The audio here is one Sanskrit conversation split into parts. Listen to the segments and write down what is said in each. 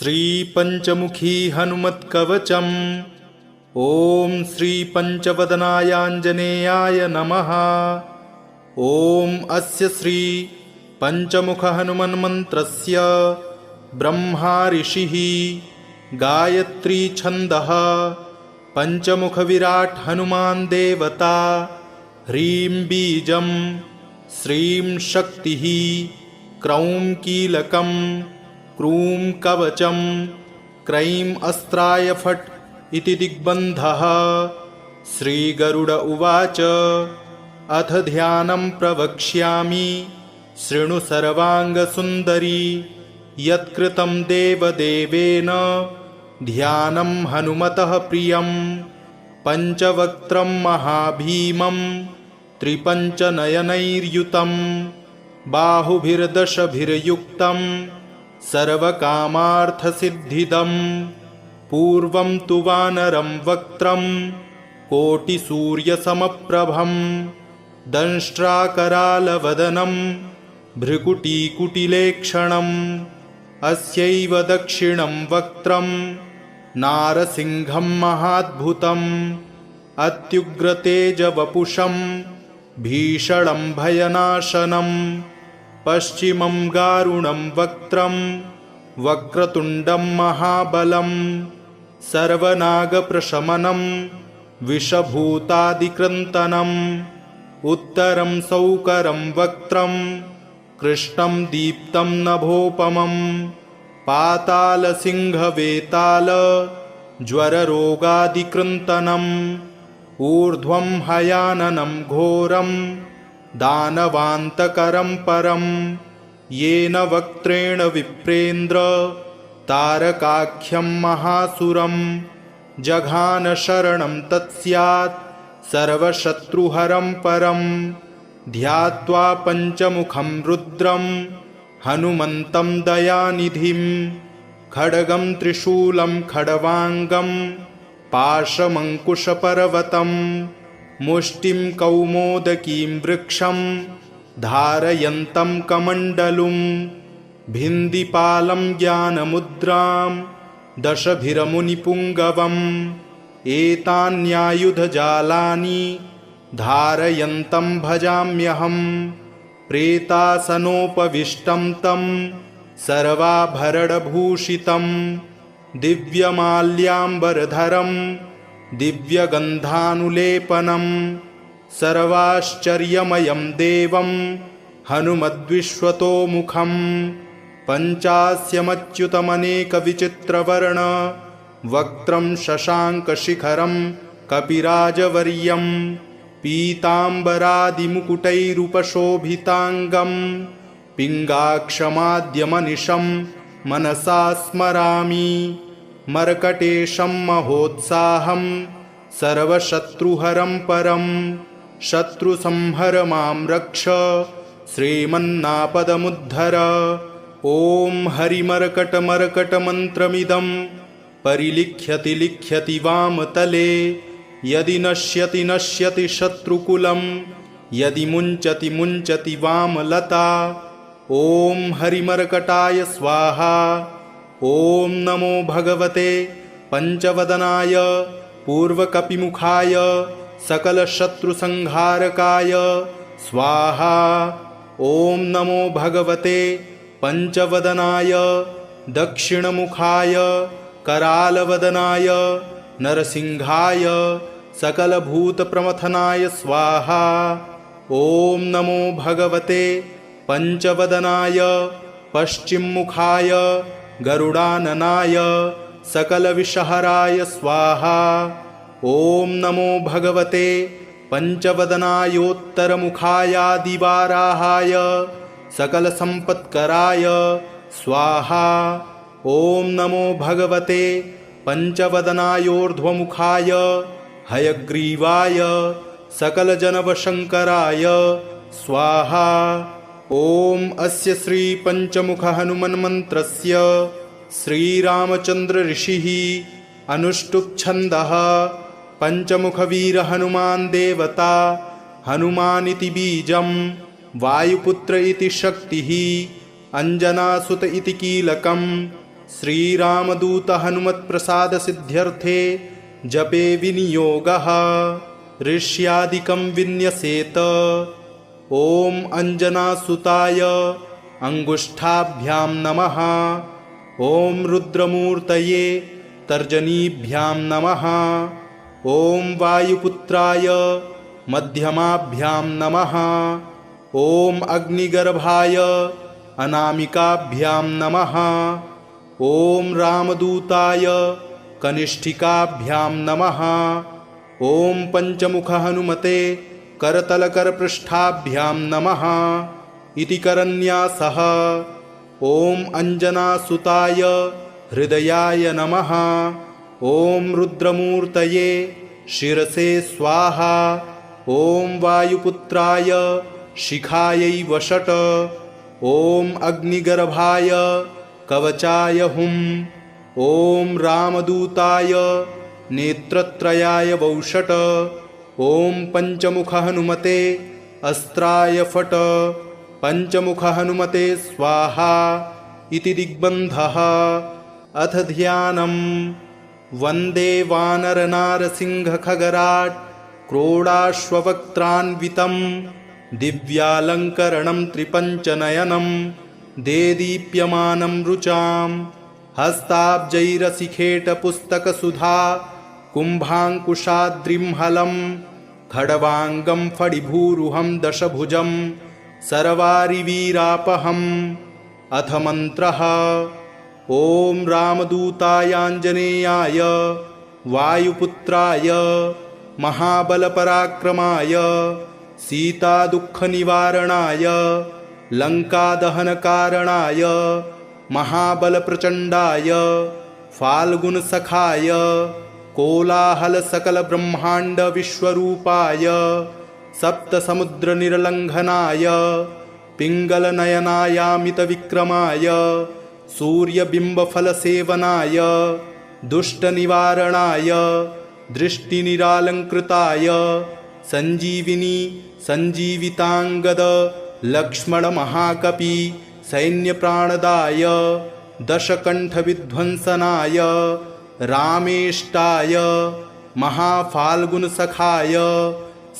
श्रीपञ्चमुखी हनुमत्कवचम्। ॐ श्रीपञ्चवदनायाञ्जनेयाय नमः। ॐ अस्य श्री पञ्चमुख हनुमन्मन्त्रस्य ब्रह्मा ऋषिः गायत्री छन्दः पञ्चमुख विराट् हनुमान् देवता ह्रीं बीजं श्रीं शक्तिः क्रौं कीलकं क्रूं कवचं क्रैं अस्त्राय फट् इति दिग्बन्धः। श्रीगरुड उवाच अथ ध्यानं प्रवक्ष्यामि शृणु सर्वाङ्गसुन्दरी यत्कृतं देवदेवेन ध्यानं हनुमतः प्रियं। पञ्चवक्त्रं महाभीमं त्रिपञ्चनयनैर्युतं बाहुभिर्दशभिर्युक्तं सर्वकामार्थसिद्धिदं। पूर्वं तु वानरं वक्त्रं कोटिसूर्यसमप्रभं दंष्ट्राकरालवदनं भ्रुकुटीकुटिलेक्षणम्। अस्यैव दक्षिणं वक्त्रं नारसिंहं महाद्भुतम् अत्युग्रतेजवपुषं भीषणं भयनाशनम्। पश्चिमं गारुणं वक्त्रं वक्रतुण्डं महाबलं सर्वनागप्रशमनं विषभूतादिक्रन्तनम्। उत्तरं सौकरं वक्त्रं कृष्णं दीप्तं नभोपमं पातालसिंहवेताल ज्वररोगादिकृन्तनम्। ऊर्ध्वं हयाननं घोरं दानवान्तकरं परं येन वक्त्रेण विप्रेन्द्र तारकाख्यं महासुरं। जघान शरणं तत्स्यात् सर्वशत्रुहरं परं ध्यात्वा पञ्चमुखं रुद्रं हनुमन्तं दयानिधिं। खड्गं त्रिशूलं खड्वाङ्गं पाशमङ्कुशपर्वतं मुष्टिं कौमोदकीं वृक्षं धारयन्तं कमण्डलुं। भिन्दिपालं ज्ञानमुद्रां दशभिरमुनिपुङ्गवम् एतान्यायुधजालानि धारयन्तं भजाम्यहं। प्रेतासनोपविष्टं तं सर्वाभरणभूषितं दिव्यमाल्याम्बरधरं दिव्यगन्धानुलेपनं सर्वाश्चर्यमयं देवं हनुमद्विश्वतोमुखं। पञ्चास्यमच्युतमनेकविचित्रवर्ण वक्त्रं शशाङ्कशिखरं कपिराजवर्यं पीताम्बरादिमुकुटैरुपशोभिताङ्गं पिङ्गाक्षमाद्यमनिशं मनसा स्मरामि। मर्कटेशं महोत्साहं सर्वशत्रुहरं परं शत्रुसंहर मां रक्ष श्रीमन्नापदमुद्धर। ॐ हरिमर्कटमर्कटमन्त्रमिदं परिलिख्यति लिख्यति वामतले यदि नश्यति नश्यति शत्रुकुलं यदि मुञ्चति मुञ्चति वामलता। ॐ हरिमर्कटाय स्वाहा। ॐ नमो भगवते पञ्चवदनाय पूर्वकपिमुखाय सकलशत्रुसंहारकाय स्वाहा। ॐ नमो भगवते पञ्चवदनाय दक्षिणमुखाय करालवदनाय नरसिंहाय सकलभूतप्रमथनाय स्वाहा। ॐ नमो भगवते पञ्चवदनाय पश्चिममुखाय गरुडाननाय सकलविषहराय स्वाहा। ॐ नमो भगवते पञ्चवदनायोत्तरमुखायादिवाराहाय सकलसम्पत्कराय स्वाहा। ॐ नमो भगवते पञ्चवदनायोर्ध्वमुखाय हयग्रीवाय सकलजनवशङ्कराय स्वाहा। ॐ अस्य श्रीपञ्चमुख हनुमन्मन्त्रस्य श्रीरामचन्द्र ऋषिः अनुष्टुप्छन्दः पञ्चमुखवीर हनुमान् देवता हनुमानिति बीजं वायुपुत्र इति शक्तिः अंजनासुत इति कीलकं श्रीरामदूत हनुमत्प्रसाद सिद्ध्यर्थे जपे विनियोगः ऋष्यादिकं विन्यसेत। ॐ अंजनासुताय अंगुष्ठाभ्यां नमः। ॐ रुद्रमूर्तये तर्जनीभ्यां नमः। ॐ वायुपुत्राय मध्यमाभ्यां नमः। ॐ अग्निगर्भाय अनामिकाभ्यां नमः। ॐ रामदूताय कनिष्ठिकाभ्यां नमः। ॐ पंचमुख हनुमते करतलकरपृष्ठाभ्यां नमः इति करन्यासः। ॐ अंजनासुताय हृदयाय नमः। ॐ रुद्रमूर्तये शिरसे स्वाहा। ॐ वायुपुत्राय शिखायै वषट्। ॐ अग्निगर्भाय कवचाय हुम्। ॐ रामदूताय नेत्रत्रयाय वौषट्। ॐ पंचमुख हनुमते अस्त्राय फट्। पंचमुख हनुमते स्वाहा इति दिग्बन्धः। अथ ध्यानम्। वन्दे वानरनारसिंहखगराट् क्रोडाश्ववक्त्रान्वितं दिव्यालङ्करणं त्रिपञ्चनयनं देदीप्यमानं रुचां हस्ताब्जैरसिखेटपुस्तकसुधा कुम्भाङ्कुशाद्रिंहलं खड्वाङ्गं फणिभूरुहं दशभुजं सर्वारिवीरापहम्। अथ मन्त्रः। ॐ रामदूतायाञ्जनेयाय वायुपुत्राय महाबलपराक्रमाय सीतादुःखनिवारणाय लङ्कादहनकारणाय महाबलप्रचण्डाय फाल्गुनसखाय कोलाहलसकलब्रह्माण्डविश्वरूपाय सप्तसमुद्रनिर्लङ्घनाय पिङ्गलनयनायामितविक्रमाय सूर्यबिम्बफलसेवनाय दुष्टनिवारणाय दृष्टिनिरालङ्कृताय सञ्जीविनी सञ्जीविताङ्गद लक्ष्मणमहाकपि सैन्यप्राणदाय दशकण्ठविध्वंसनाय रामेष्टाय महाफाल्गुनसखाय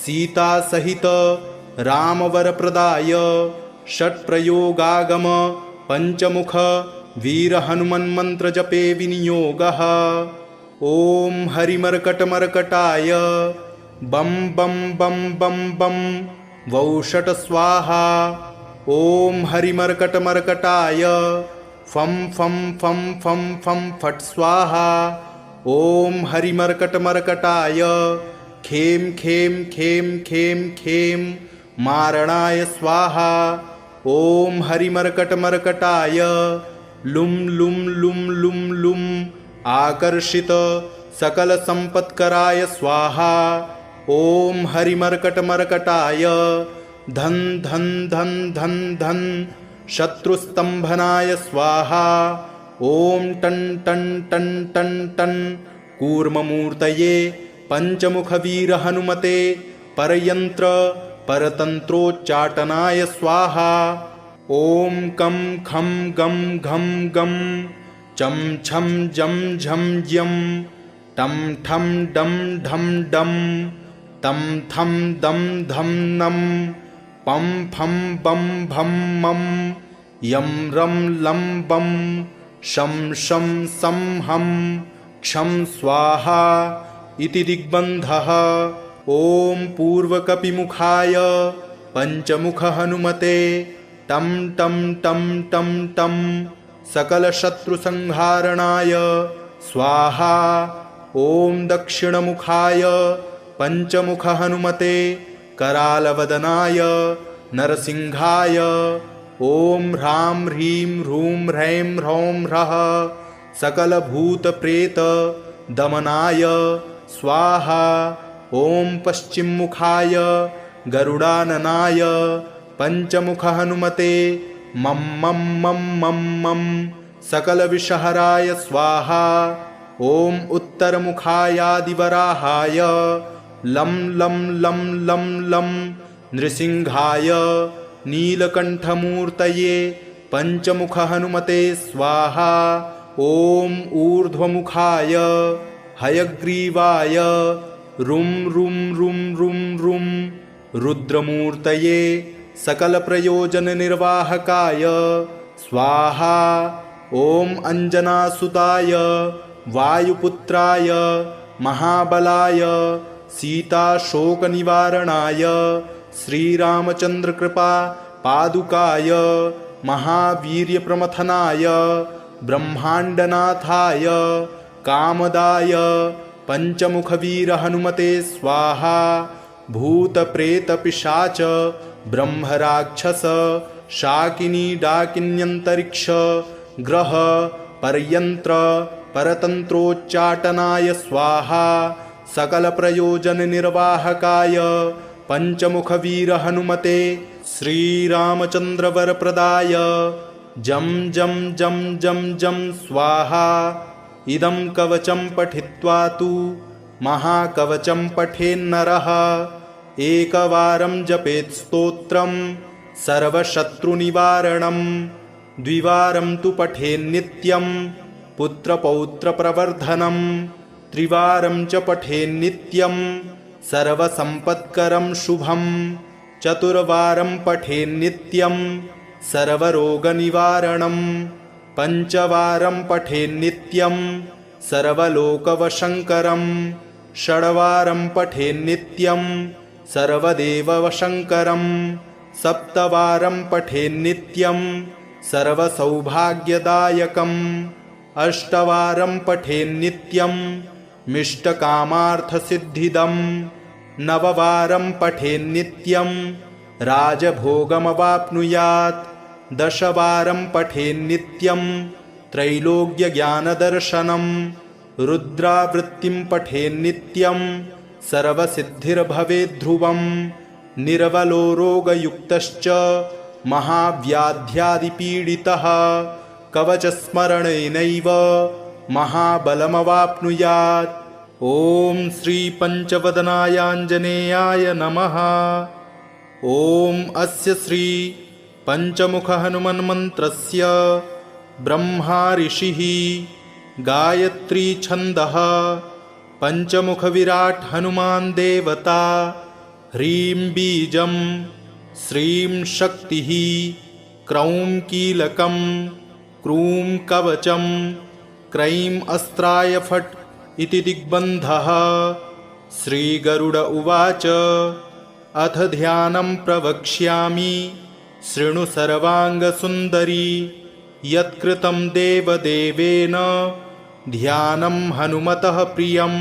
सीतासहित रामवरप्रदाय षट्प्रयोगागम पंचमुख वीरहनुमन्मन्त्रजपे विनियोगः। ॐ हरिमर्कटमर्कटाय बं बं बं बं बं वौषट स्वाहा। ॐ हरिमर्कटमर्कटाय फं फं फं फं फं फट् स्वाहा। ॐ हरिमर्कटमर्कटाय खें खें खें खें खें मारणाय स्वाहा। ॐ हरिमर्कटमर्कटाय लुं लुं लुं लुं लुं आकर्षित सकलसम्पत्कराय स्वाहा। ॐ हरिमर्कटमर्कटाय धन धन धन धन धन शत्रुस्तम्भनाय स्वाहा। ॐ टन टन टन टन टन कूर्ममूर्तये पंचमुखवीरहनुमते परयन्त्र परतन्त्रोच्चाटनाय स्वाहा। ॐ कं खं गं घं गं चं छं जं झं यं टं ठं डं ढं डं तं थं दं धं नं पं फं बं भं मं यं रं लं बं शं शं सं हं क्षं स्वाहा इति दिग्बन्धः। ॐ पूर्वकपिमुखाय पंचमुख हनुमते टं टं टं टं टं सकलशत्रुसंहारणाय स्वाहा। ॐ दक्षिणमुखाय पंचमुख हनुमते करालवदनाय नरसिंहाय ॐ ह्रां ह्रीं ह्रूं ह्रैं ह्रौं ह्रः सकलभूतप्रेत दमनाय स्वाहा। ॐ पश्चिममुखाय गरुडाननाय पंचमुख हनुमते मं मं मं मं मं सकलविषहराय स्वाहा। ॐ उत्तरमुखायादिवराहाय लं लं लं लं लं नृसिंहाय नीलकण्ठमूर्तये पंचमुख हनुमते स्वाहा। ॐ ऊर्ध्वमुखाय हयग्रीवाय रुं रुं रुं रुं रुं रुद्रमूर्तये सकलप्रयोजननिर्वाहकाय स्वाहा। ॐ अञ्जनासुताय वायुपुत्राय महाबलाय सीताशोकनिवारणाय श्रीरामचन्द्रकृपा पादुकाय महावीर्यप्रमथनाय ब्रह्माण्डनाथाय कामदाय पञ्चमुखवीरहनुमते स्वाहा। भूतप्रेतपिशाच ब्रह्मराक्षस शाकिनी डाकिन्यन्तरिक्ष ग्रह परयन्त्र परतन्त्रोच्चाटनाय स्वाहा। सकलप्रयोजननिर्वाहकाय पञ्चमुखवीरहनुमते श्रीरामचन्द्रवरप्रदाय जं जं जं जं जं स्वाहा। इदं कवचं पठित्वा तु महाकवचं पठेन्नरः एकवारं जपेत् स्तोत्रं सर्वशत्रुनिवारणं द्विवारं तु पठेन्नित्यं पुत्रपौत्रप्रवर्धनं त्रिवारं च पठेन्नित्यं सर्वसम्पत्करं शुभं चतुर्वारं पठेन्नित्यं सर्वरोगनिवारणं पञ्चवारं पठेन्नित्यं सर्वलोकवशङ्करं षड्वारं पठेन्नित्यं सर्वदेववशङ्करं सप्तवारं पठेन्नित्यं सर्वसौभाग्यदायकम् अष्टवारं पठेन्नित्यं मिष्टकामार्थसिद्धिदं नववारं पठेन्नित्यं राजभोगमवाप्नुयात् दशवारं पठेन्नित्यं त्रैलोक्यज्ञानदर्शनं रुद्रावृत्तिं पठेन्नित्यं सर्वसिद्धिर्भवेद्ध्रुवं निर्बलो रोगयुक्तश्च महाव्याध्यादिपीडितः कवचस्मरणेनैव महाबलमवाप्नुयात्। ॐ श्रीपञ्चवदनायाञ्जनेयाय नमः। ॐ अस्य श्री पञ्चमुखहनुमन्मन्त्रस्य ब्रह्मा ऋषिः गायत्री छन्दः पञ्चमुखविराट् हनुमान् देवता ह्रीं बीजं श्रीं शक्तिः क्रौं कीलकं क्रूं कवचं क्रैं अस्त्राय फट् इति दिग्बन्धः। श्रीगरुड उवाच अथ ध्यानं प्रवक्ष्यामि शृणु सर्वाङ्गसुन्दरी यत्कृतं देवदेवेन ध्यानं हनुमतः प्रियं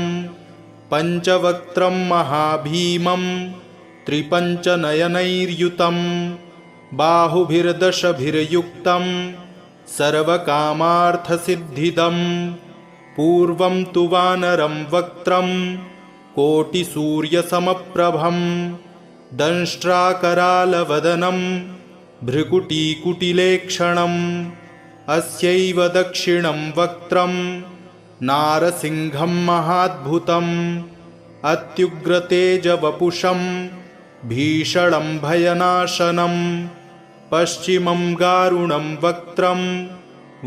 पञ्चवक्त्रं महाभीमं त्रिपञ्चनयनैर्युतं बाहुभिर्दशभिर्युक्तं सर्वकामार्थसिद्धिदं पूर्वं तु वानरं वक्त्रं कोटिसूर्यसमप्रभं दंष्ट्राकरालवदनं भ्रुकुटीकुटिलेक्षणम् अस्यैव दक्षिणं वक्त्रं नारसिंहं महाद्भुतम् अत्युग्रतेजवपुषं भीषणं भयनाशनं पश्चिमं गारुणं वक्त्रं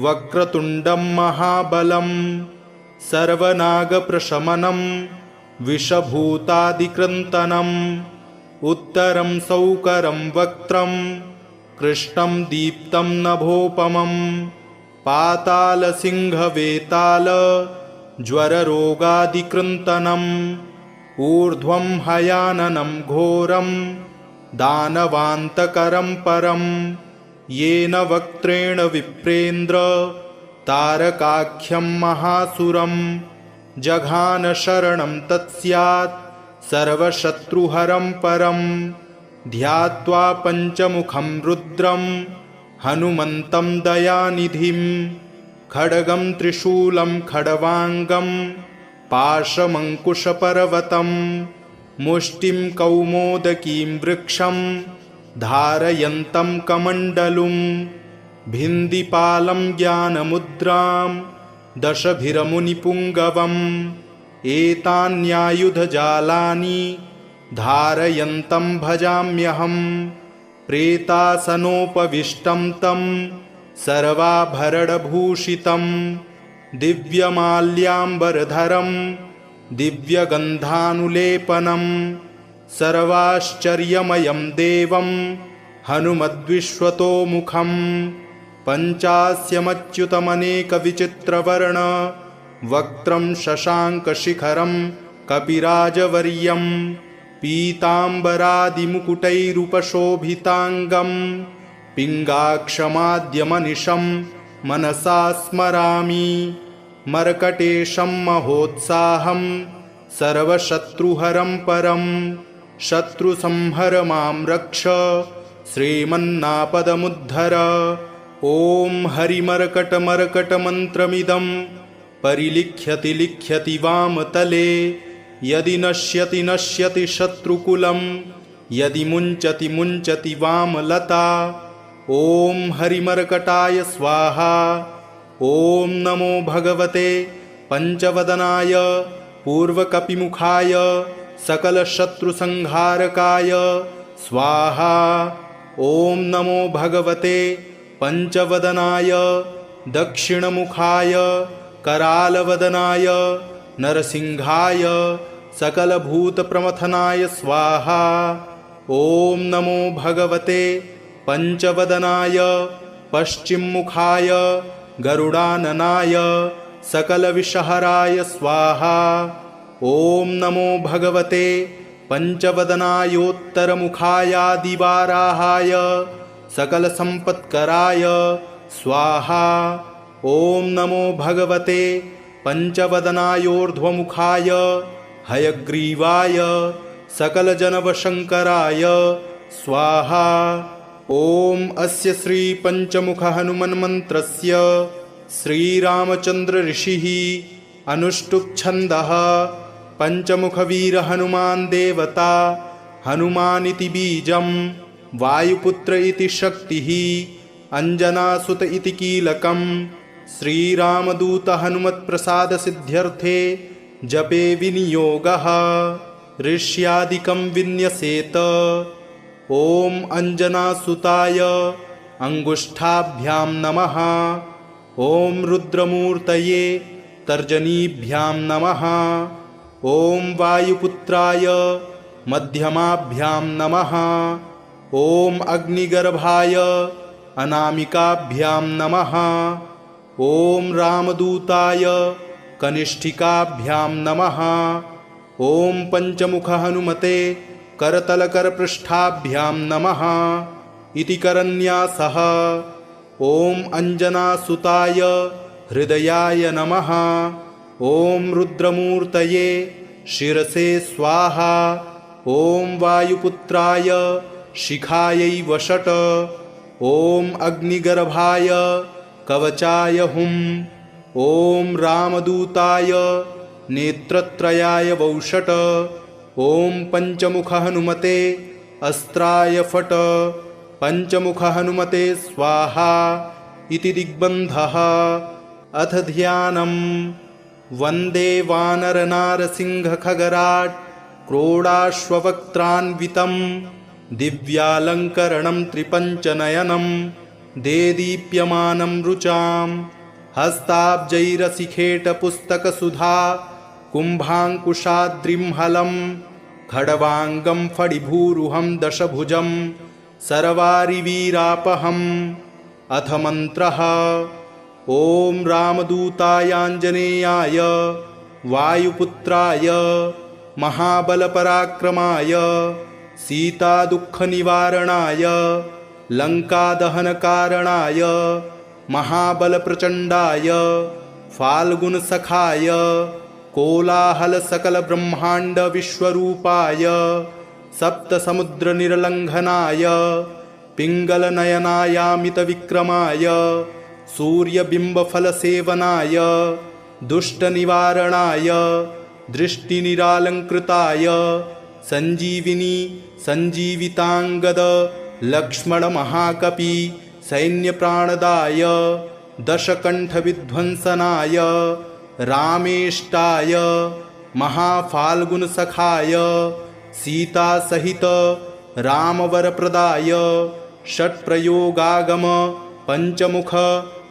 वक्रतुण्डं महाबलं सर्वनागप्रशमनं विषभूतादिकृन्तनम् उत्तरं सौकरं वक्त्रं कृष्णं दीप्तं नभोपमं पातालसिंहवेताल ज्वररोगादिकृन्तनम् ऊर्ध्वं हयाननं घोरं दानवान्तकरं परं येन वक्त्रेण विप्रेन्द्र तारकाख्यं महासुरं जघान शरणं तत्स्यात् सर्वशत्रुहरं परं ध्यात्वा पञ्चमुखं रुद्रं हनुमन्तं दयानिधिं खड्गं त्रिशूलं खड्वाङ्गं पाशमङ्कुशपर्वतं मुष्टिं कौमोदकीं वृक्षं धारयन्तं कमण्डलुं भिन्दिपालं ज्ञानमुद्रां दशभिरमुनिपुङ्गवम् एतान्यायुधजालानि धारयन्तं भजाम्यहं प्रेतासनोपविष्टं तं सर्वाभरणभूषितं दिव्यमाल्याम्बरधरं दिव्यगन्धानुलेपनं सर्वाश्चर्यमयं देवं हनुमद्विश्वतोमुखं पञ्चास्यमच्युतमनेकविचित्रवर्ण वक्त्रं शशाङ्कशिखरं कपिराजवर्यं पीताम्बरादिमुकुटैरुपशोभिताङ्गं पिङ्गाक्षमाद्यमनिशं मनसा स्मरामि मर्कटेशं महोत्साहं सर्वशत्रुहरं परं शत्रुसंहर मां रक्ष श्रीमन्नापदमुद्धर। ॐ हरिमर्कटमर्कटमन्त्रमिदं परिलिख्यति लिख्यति वामतले यदि नश्यति नश्यति शत्रुकुलं यदि मुञ्चति मुञ्चति वामलता। ॐ हरिमर्कटाय स्वाहा। ॐ नमो भगवते पञ्चवदनाय पूर्वकपिमुखाय सकलशत्रुसंहारकाय स्वाहा। ॐ नमो भगवते पञ्चवदनाय दक्षिणमुखाय करालवदनाय नरसिंहाय सकलभूतप्रमथनाय स्वाहा। ॐ नमो भगवते पञ्चवदनाय पश्चिममुखाय गरुडाननाय सकलविषहराय स्वाहा। ॐ नमो भगवते पञ्चवदनायोत्तरमुखायादिवाराहाय सकलसम्पत्कराय स्वाहा। ॐ नमो भगवते पञ्चवदनायोर्ध्वमुखाय हयग्रीवाय सकलजनवशङ्कराय स्वाहा। ॐ अस्य श्रीपञ्चमुखहनुमन्मन्त्रस्य श्रीरामचन्द्र ऋषिः अनुष्टुप्छन्दः पञ्चमुखवीरहनुमान् देवता हनुमानिति बीजं वायुपुत्र इति शक्तिः अञ्जनासुत इति कीलकं श्रीरामदूत हनुमत्प्रसादसिद्ध्यर्थे जपे विनियोगः ऋष्यादिकं विन्यसेत। ॐ अञ्जनासुताय अङ्गुष्ठाभ्यां नमः। ॐ रुद्रमूर्तये तर्जनीभ्यां नमः। ॐ वायुपुत्राय मध्यमाभ्यां नमः। ॐ अग्निगर्भाय अनामिकाभ्यां नमः। ॐ रामदूताय कनिष्ठिकाभ्यां नमः। ॐ पञ्चमुखहनुमते करतलकरपृष्ठाभ्यां नमः इति करन्यासः। ॐ अञ्जनासुताय हृदयाय नमः। ॐ रुद्रमूर्तये शिरसे स्वाहा। ॐ वायुपुत्राय शिखायै वषट्। ॐ अग्निगर्भाय कवचाय हुम्। ॐ रामदूताय नेत्रत्रयाय वौषट्। ॐ पञ्चमुखहनुमते अस्त्राय फट्। पञ्चमुखहनुमते स्वाहा इति दिग्बन्धः। अथ ध्यानम्। वन्दे वानरनारसिंहखगराट् क्रोडाश्ववक्त्रान्वितं दिव्यालङ्करणं त्रिपञ्चनयनं देदीप्यमानं रुचां हस्ताब्जैरसिखेटपुस्तकसुधा कुम्भाङ्कुशाद्रिंहलं खड्वाङ्गं फणिभूरुहं दशभुजं सर्वारिवीरापहम्। अथ मन्त्रः। ॐ रामदूतायाञ्जनेयाय वायुपुत्राय महाबलपराक्रमाय सीतादुःखनिवारणाय लङ्कादहनकारणाय महाबलप्रचण्डाय फाल्गुनसखाय कोलाहलसकलब्रह्माण्डविश्वरूपाय सप्तसमुद्रनिर्लङ्घनाय पिङ्गलनयनायामितविक्रमाय सूर्यबिम्बफलसेवनाय दुष्टनिवारणाय दृष्टिनिरालङ्कृताय सञ्जीविनी सञ्जीविताङ्गद लक्ष्मणमहाकपि सैन्यप्राणदाय दशकण्ठविध्वंसनाय रामेष्टाय महाफाल्गुनसखाय सीतासहित रामवरप्रदाय षट्प्रयोगागम पञ्चमुख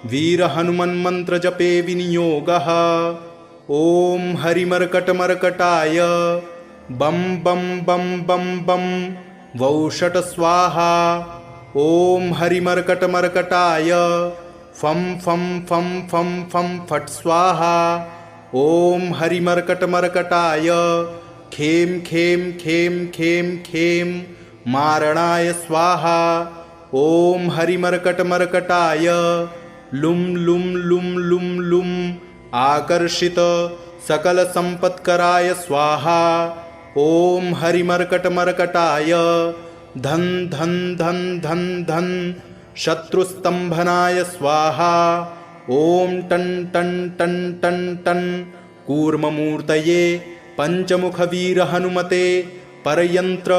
वीर हनुमन् मंत्र जपे विनियोगः। ओम हरिमर्कटमर्कटाय बम बम बम बम बम वौषट स्वाहा। ओम हरिमर्कटमर्कटाय फम फम फम फम फम फट स्वाहा। ओम हरिमर्कटमर्कटाय खेम खेम खेम खेम खेम मारणाय स्वाहा। ओम हरिमर्कटमर्कटाय लुम लुम लुम लुम लुम आकर्षित सकल संपत्कराय स्वाहा। ओम हरिमर्कटमर्कटाय धन धन धन धन धन शत्रुस्तंभनाय स्वाहा। ओम टन टन टन टन टन कूर्ममूर्तये पंचमुख वीर हनुमते परयंत्र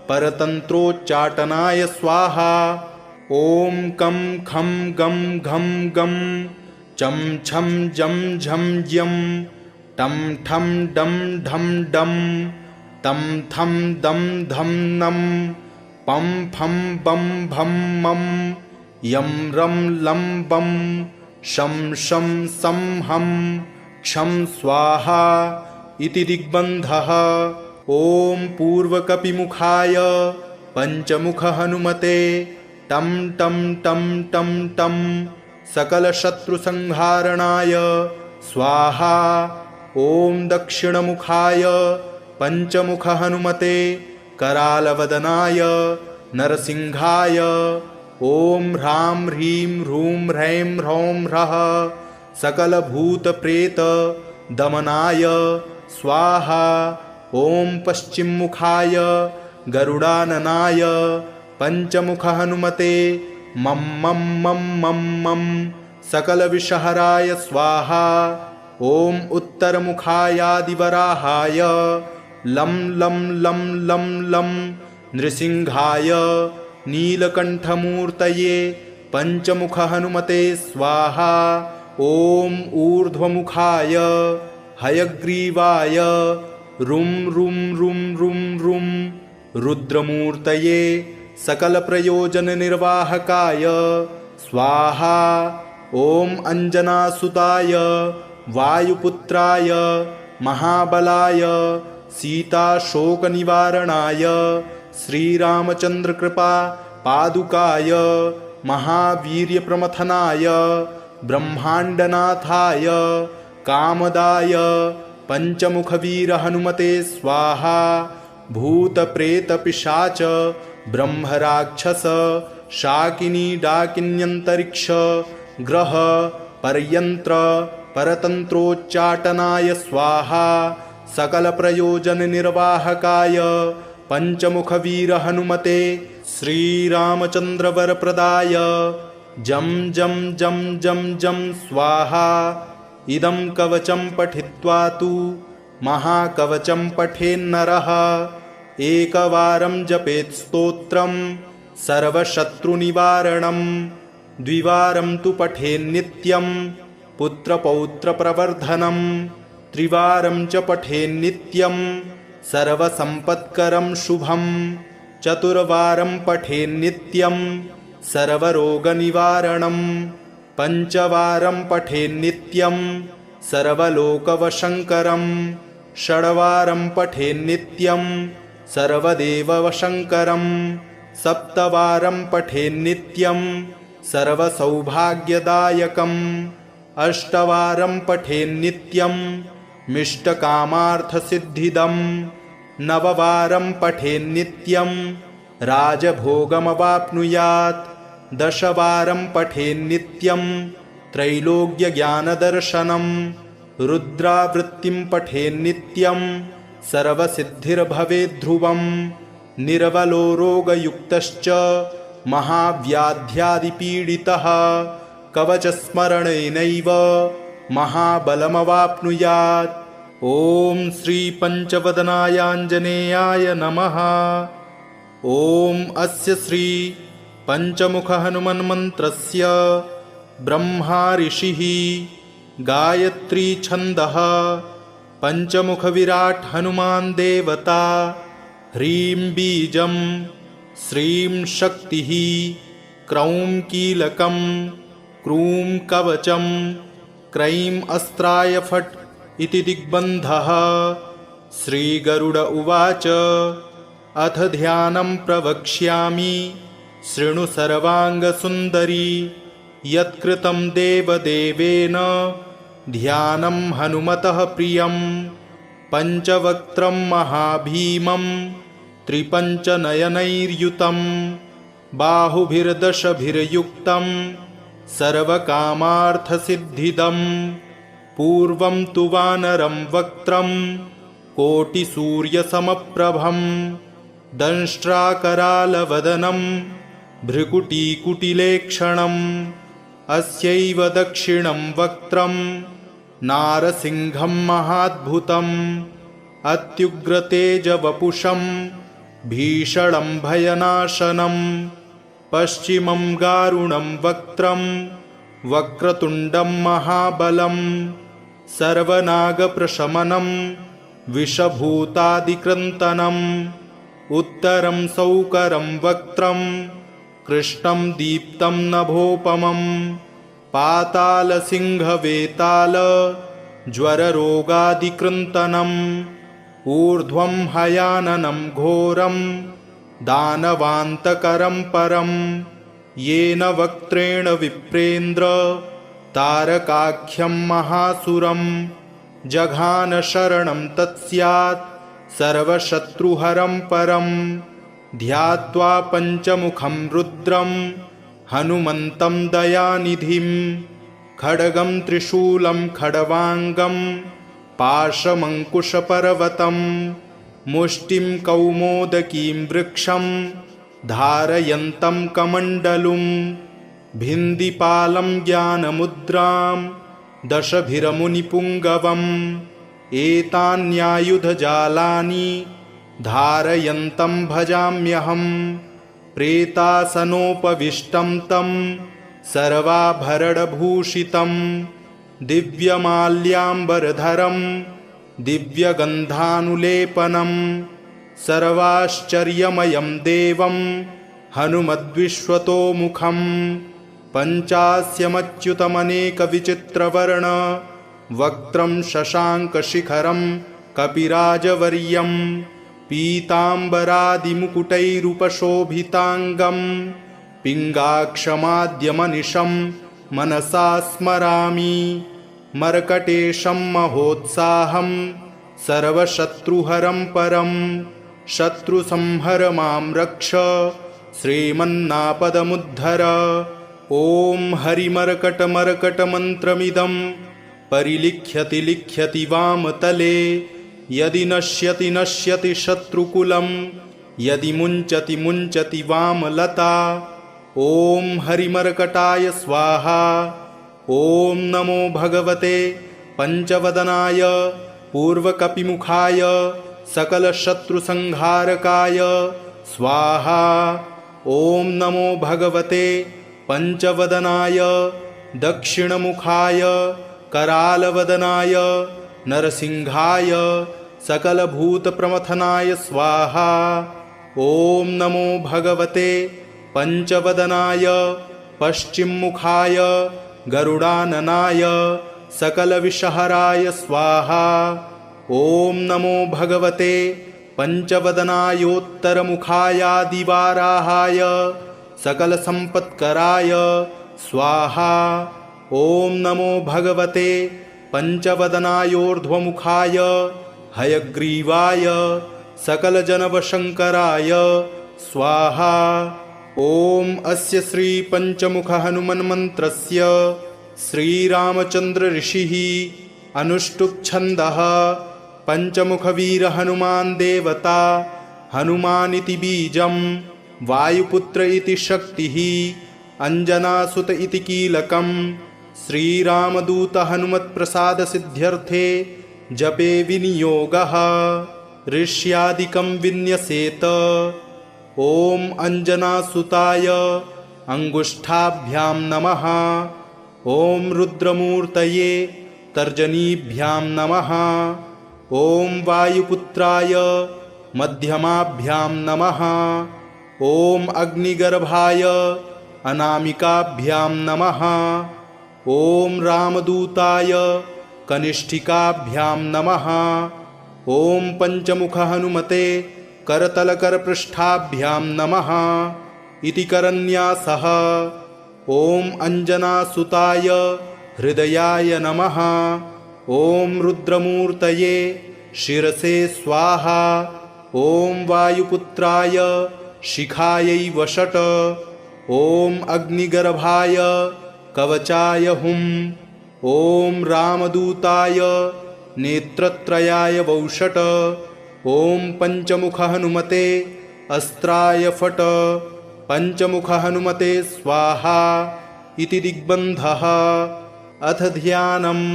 परतंत्रोच्चाटनाय स्वाहा। ओम कम खम गम घम गम चम छम जम झम यम टम ठम डम ढम डम तम थम दम धम नम पम फम बम भम मम यम रम लम बम शम शम सम हम क्षम स्वाहा इति दिग्बन्धः। ओम पूर्वकपिमुखाय पंचमुख हनुमते टम टम टम टम टम सकल शत्रु संहारणाय स्वाहा। ओम दक्षिणमुखाय पंचमुख हनुमते करालवदनाय नरसिंहाय ओम ह्रां ह्रीं ह्रूं ह्रैं ह्रौं ह्रः सकल भूत प्रेत दमनाय स्वाहा। ओम पश्चिममुखाय गरुडाननाय पंचमुख हनुमते मम मम मम मम मम सकल विषहराय स्वाहा। ओम उत्तरमुखायादिवराहाय लं लं लं लं लं नृसिंहाय नीलकंठमूर्तये पंचमुख हनुमते स्वाहा। ओम ऊर्ध्वमुखाय हयग्रीवाय रुं रुं रुं रुं रुं रुद्रमूर्तये सकल प्रयोजन निर्वाहकाय स्वाहा। ओम अंजनासुताय वायुपुत्राय महाबलाय सीता शोक निवारणाय श्रीरामचंद्र कृपा पादुकाय महावीर्य प्रमथनाय ब्रह्मांडनाथाय कामदाय पंचमुख वीर हनुमते स्वाहा। भूत प्रेत पिशाच ब्रह्म राक्षस शाकिनी डाकिन्यंतरिक्ष ग्रह परयंत्र परतंत्रोच्चाटनाय स्वाहा। सकल प्रयोजन निर्वाहकाय पंचमुख वीर हनुमते श्रीरामचंद्र वरप्रदाय जम जम जम जम जम स्वाहा। इदं कवचं पठित्वा तु महाकवचं पठेन्नरः एकवारं जपेत् स्तोत्रं सर्वशत्रुनिवारणं द्विवारं तु पठेन्नित्यं पुत्रपौत्रप्रवर्धनं त्रिवारं च पठेन्नित्यं सर्वसम्पत्करं शुभं चतुर्वारं पठेन्नित्यं सर्वरोगनिवारणं पंचवारं पठेन्नित्यं सर्वलोकवशङ्करं षड्वारं पठेन्नित्यं सर्वदेववशङ्करं सप्तवारं पठेन्नित्यं सर्वसौभाग्यदायकम् अष्टवारं पठेन्नित्यं मिष्टकामार्थसिद्धिदं नववारं पठेन्नित्यं राजभोगमवाप्नुयात् दशवारं पठेन्नित्यं त्रैलोक्यज्ञानदर्शनं रुद्रावृत्तिं पठेन्नित्यं सर्वसिद्धिर्भवेद्ध्रुवं निर्बलो रोगयुक्तश्च महाव्याध्यादिपीडितः कवचस्मरणेनैव महाबलमवाप्नुयात्। ॐ श्रीपञ्चवदनायाञ्जनेयाय नमः। ॐ अस्य श्री पंचमुख हनुमन्मन्त्रस्य ब्रह्मा ऋषिः गायत्री छन्दः पंचमुख विराट हनुमान् देवता ह्रीं बीजं श्रीं शक्तिः क्रौं कीलकं क्रूं कवचं क्रैं अस्त्राय फट् इति दिग्बन्धः। श्रीगरुड उवाच अथ ध्यानं प्रवक्ष्यामि शृणु सर्वाङ्गसुन्दरी। यत्कृतं देवदेवेन ध्यानं हनुमतः प्रियं। पञ्चवक्त्रं महाभीमं त्रिपञ्चनयनैर्युतं बाहुभिर्दशभिर्युक्तं सर्वकामार्थसिद्धिदं। पूर्वं तु वानरं वक्त्रं कोटिसूर्यसमप्रभं दंष्ट्राकरालवदनं भ्रुकुटीकुटिलेक्षणम्। अस्यैव दक्षिणं वक्त्रं नारसिंहं महाद्भुतम् अत्युग्रतेजवपुषं भीषणं भयनाशनं। पश्चिमं गारुणं वक्त्रं वक्रतुण्डं महाबलं सर्वनागप्रशमनं विषभूतादिक्रन्तनम्। उत्तरं सौकरं वक्त्रं कृष्णं दीप्तं नभोपमं पातालसिंहवेताल ज्वररोगादिकृन्तनम्। ऊर्ध्वं हयाननं घोरं दानवान्तकरं परं येन वक्त्रेण विप्रेन्द्र तारकाख्यं महासुरं। जघान शरणं तत्स्यात् सर्वशत्रुहरं परं ध्यात्वा पञ्चमुखं रुद्रं हनुमन्तं दयानिधिं। खड्गं त्रिशूलं खड्वाङ्गं पाशमङ्कुशपर्वतं मुष्टिं कौमोदकीं वृक्षं धारयन्तं कमण्डलुं। भिन्दिपालं ज्ञानमुद्रां दशभिरमुनिपुङ्गवम् एतान्यायुधजालानि धारयन्तं भजाम्यहं। प्रेतासनोपविष्टं तं सर्वाभरणभूषितं दिव्यमाल्याम्बरधरं दिव्यगन्धानुलेपनं सर्वाश्चर्यमयं देवं हनुमद्विश्वतोमुखं। पञ्चास्यमच्युतमनेकविचित्रवर्ण वक्त्रं शशाङ्कशिखरं कपिराजवर्यं पीताम्बरादिमुकुटैरुपशोभिताङ्गं पिङ्गाक्षमाद्यमनिशं मनसा स्मरामि। मर्कटेशं महोत्साहं सर्वशत्रुहरं परं शत्रुसंहर मां रक्ष श्रीमन्नापदमुद्धर। ॐ हरिमर्कटमर्कटमन्त्रमिदं परिलिख्यति लिख्यति वामतले। यदि नश्यति नश्यति शत्रुकुलं यदि मुञ्चति मुञ्चति वामलता। ॐ हरिमर्कटाय स्वाहा। ॐ नमो भगवते पञ्चवदनाय पूर्वकपिमुखाय सकलशत्रुसंहारकाय स्वाहा। ॐ नमो भगवते पञ्चवदनाय दक्षिणमुखाय करालवदनाय नरसिंहाय सकलभूतप्रमथनाय स्वाहा। ॐ नमो भगवते पञ्चवदनाय पश्चिममुखाय गरुडाननाय सकलविषहराय स्वाहा। ॐ नमो भगवते पञ्चवदनायोत्तरमुखायादिवाराहाय सकलसम्पत्कराय स्वाहा। ॐ नमो भगवते पञ्चवदनायोर्ध्वमुखाय हयग्रीवाय सकलजनवशङ्कराय स्वाहा। ॐ अस्य श्रीपञ्चमुखहनुमन्मन्त्रस्य श्रीरामचन्द्रऋषिः अनुष्टुप्छन्दः। पञ्चमुखवीरहनुमान् देवता हनुमानिति बीजं वायुपुत्र इति शक्तिः अञ्जनासुत इति कीलकं। श्रीरामदूत हनुमत्प्रसादसिद्ध्यर्थे जपे विनियोगः ऋष्यादिकं विन्यसेत। ॐ अञ्जनासुताय अङ्गुष्ठाभ्यां नमः। ॐ रुद्रमूर्तये तर्जनीभ्यां नमः। ॐ वायुपुत्राय मध्यमाभ्यां नमः। ॐ अग्निगर्भाय अनामिकाभ्यां नमः। ॐ रामदूताय कनिष्ठिकाभ्यां नमः। ॐ पंचमुख हनुमते करतलकरपृष्ठाभ्यां नमः इति करन्यासः। ॐ अंजनासुताय हृदयाय नमः। ॐ रुद्रमूर्तये शिरसे स्वाहा। ॐ वायुपुत्राय शिखायै वषट्। ॐ अग्निगर्भाय कवचाय हुं। ॐ रामदूताय नेत्रत्रयाय वौषट्। ॐ पंचमुख हनुमते अस्त्राय फट्। पंचमुख हनुमते स्वाहा इति दिग्बन्धः। अथ ध्यानम्।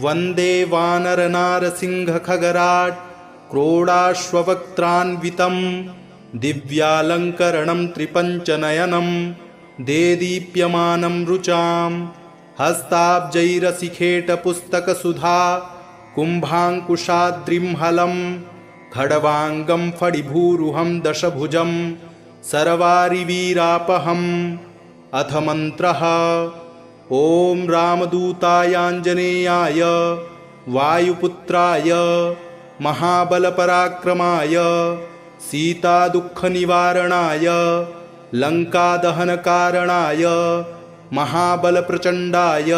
वन्दे वानरनारसिंहखगराट् क्रोडाश्ववक्त्रान्वितं दिव्यालङ्करणं त्रिपञ्चनयनं देदीप्यमानं रुचां हस्ताब्जैरसिखेटपुस्तकसुधा कुम्भाङ्कुशाद्रिंहलं खड्वाङ्गं फणिभूरुहं दशभुजं सर्वारिवीरापहम्। अथ मन्त्रः। ॐ रामदूतायाञ्जनेयाय वायुपुत्राय महाबलपराक्रमाय सीतादुःखनिवारणाय लङ्कादहनकारणाय महाबलप्रचण्डाय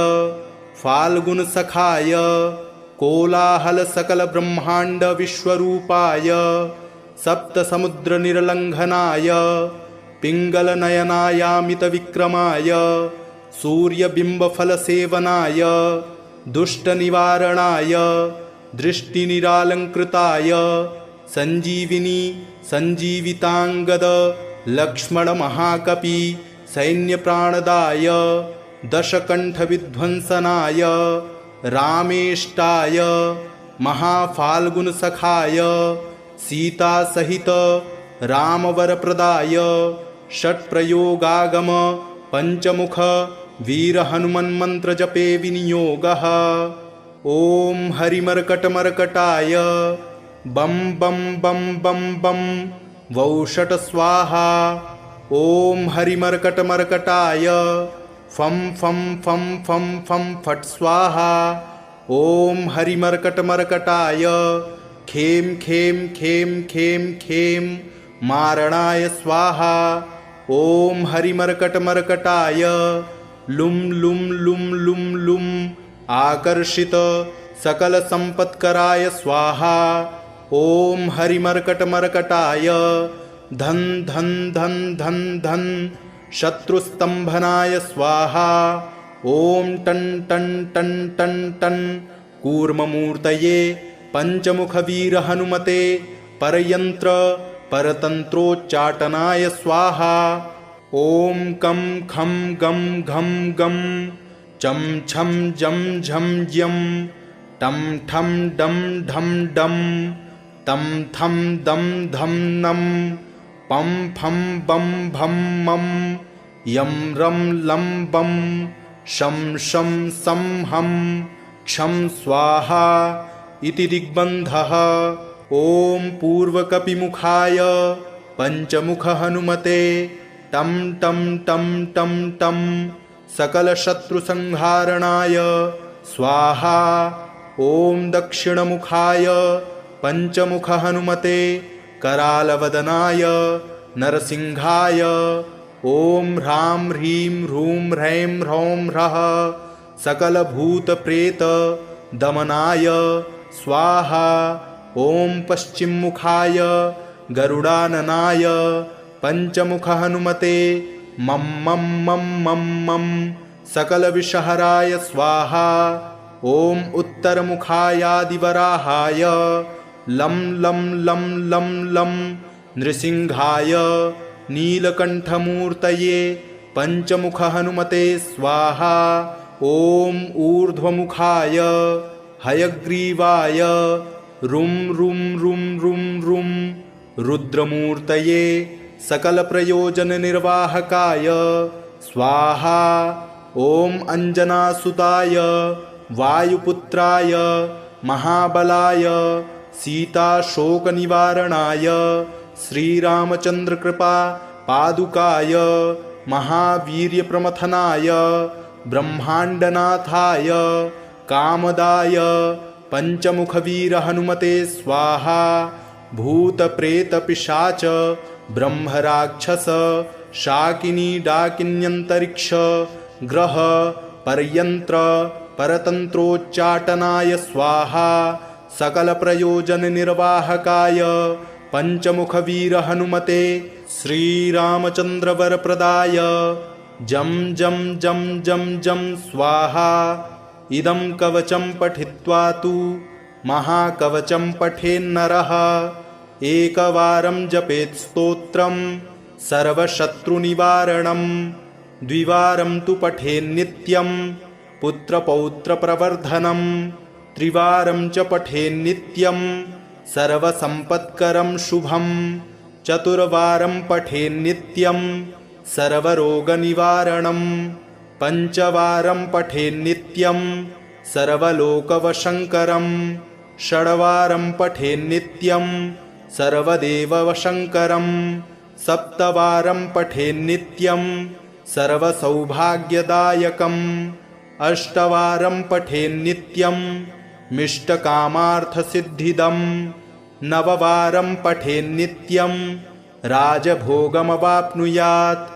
फाल्गुनसखाय कोलाहलसकलब्रह्माण्डविश्वरूपाय सप्तसमुद्रनिर्लङ्घनाय पिङ्गलनयनायामितविक्रमाय सूर्यबिम्बफलसेवनाय दुष्टनिवारणाय दृष्टिनिरालङ्कृताय सञ्जीविनी सञ्जीविताङ्गद लक्ष्मणमहाकपि सैन्यप्राणदाय दशकण्ठविध्वंसनाय रामेष्टाय महाफाल्गुनसखाय सीतासहित रामवरप्रदाय षट्प्रयोगागम पंचमुख वीरहनुमन्मन्त्रजपे विनियोगः। ॐ हरिमर्कटमर्कटाय बं बं बं बं बं वौषट स्वाहा। ॐ हरिमर्कटमर्कटाय फं फं फं फं फं फट् स्वाहा। ॐ हरिमर्कटमर्कटाय खें खें खें खें खें मारणाय स्वाहा। ॐ हरिमर्कटमर्कटाय लुं लुं लुं लुं लुं आकर्षित सकलसम्पत्कराय स्वाहा। ॐ हरिमर्कटमर्कटाय धन धन धन धन धन शत्रुस्तंभनाय स्वाहा। ॐ टन टन टन टन टन कूर्ममूर्तये पंचमुखवीरहनुमते परयंत्र परतंत्रोच्चाटनाय स्वाहा। ॐ कं खं गं घं गं चं छं जं झं यं टं ठं डं ढं डं तं थं दं धं नं पं फं बं भं मं यं रं लं बं शं शं सं हं क्षं स्वाहा इति दिग्बन्धः। ॐ पूर्वकपिमुखाय पंचमुख हनुमते टं टं टं टं टं सकलशत्रुसंहारणाय स्वाहा। ॐ दक्षिणमुखाय पंचमुख हनुमते करालवदनाय नरसिंहाय ॐ ह्रां ह्रीं ह्रूं ह्रैं ह्रौं ह्रः सकलभूतप्रेत दमनाय स्वाहा। ॐ पश्चिममुखाय गरुडाननाय पंचमुख हनुमते मं मं मं मं मं सकलविषहराय स्वाहा। ॐ उत्तरमुखायादिवराहाय लं लं लं लं लं नृसिंहाय नीलकण्ठमूर्तये पंचमुख हनुमते स्वाहा। ॐ ऊर्ध्वमुखाय हयग्रीवाय रुं रुं रुं रुं रुं रुद्रमूर्तये सकलप्रयोजननिर्वाहकाय स्वाहा। ॐ अंजनासुताय वायुपुत्राय महाबलाय सीताशोकनिवारणाय श्रीरामचन्द्रकृपा पादुकाय महावीर्यप्रमथनाय ब्रह्माण्डनाथाय कामदाय पंचमुखवीर हनुमते स्वाहा। भूतप्रेतपिशाच ब्रह्मराक्षस शाकिनी डाकिन्यन्तरिक्ष ग्रह परयंत्र परतंत्रोच्चाटनाय स्वाहा। सकल प्रयोजन निर्वाहकाय पंचमुखवीर हनुमते श्रीरामचंद्र वरप्रदाय जम जम जम जम जम स्वाहा। इदं कवचं पठित्वा तु महाकवचं पठेन्नरः एकवारं जपेत् स्तोत्रं सर्वशत्रुनिवारणं। द्विवारं तु पठेन्नित्यं पुत्रपौत्रप्रवर्धनं। त्रिवारं च पठेन्नित्यं सर्वसम्पत्करं शुभं। चतुर्वारं पठेन्नित्यं सर्वरोगनिवारणं। पंचवारं पठेन्नित्यं सर्वलोकवशङ्करं। षड्वारं पठेन्नित्यं सर्वदेववशङ्करं। सप्तवारं पठेन्नित्यं सर्वसौभाग्यदायकम्। अष्टवारं पठेन्नित्यं मिष्टकामार्थसिद्धिदं। नववारं पठेन्नित्यं राजभोगमवाप्नुयात्।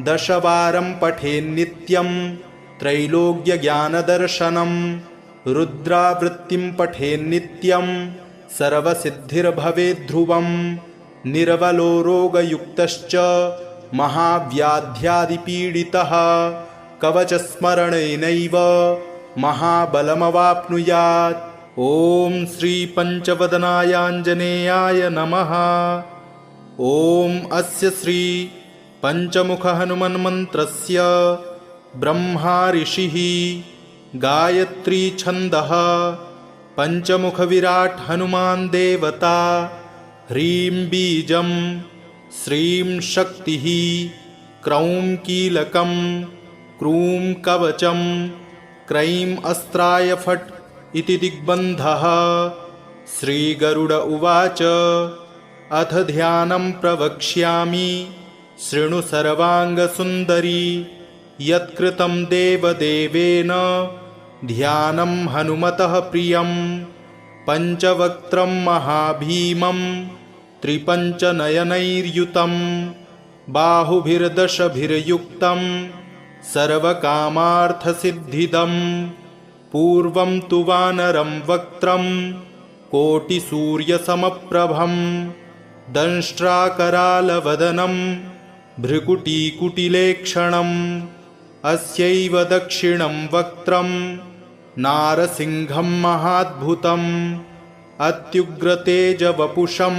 दशवारं पठेन्नित्यं त्रैलोक्यज्ञानदर्शनं। रुद्रावृत्तिं पठेन्नित्यं सर्वसिद्धिर्भवेद्ध्रुवं। निर्बलो रोगयुक्तश्च महाव्याध्यादिपीडितः कवचस्मरणेनैव महाबलमवाप्नुयात्। ॐ श्रीपञ्चवदनायाञ्जनेयाय नमः। ॐ अस्य श्री पंचमुखहनुमन्मन्त्रस्य ब्रह्मा ऋषिः गायत्री छन्दः पंचमुखविराट् हनुमान् देवता। ह्रीं बीजं श्रीं शक्तिः क्रौं कीलकं क्रूं कवचं क्रैं अस्त्राय फट् इति दिग्बन्धः। श्रीगरुड उवाच अथ ध्यानं प्रवक्ष्यामि शृणु सर्वाङ्गसुन्दरी। यत्कृतं देवदेवेन ध्यानं हनुमतः प्रियं। पञ्चवक्त्रं महाभीमं त्रिपञ्चनयनैर्युतं। बाहुभिर्दशभिर्युक्तं सर्वकामार्थसिद्धिदं। पूर्वं तु वानरं वक्त्रं कोटिसूर्यसमप्रभं। दंष्ट्राकरालवदनं भ्रुकुटीकुटिलेक्षणम्। अस्यैव दक्षिणं वक्त्रं नारसिंहं महाद्भुतम्। अत्युग्रतेजवपुषं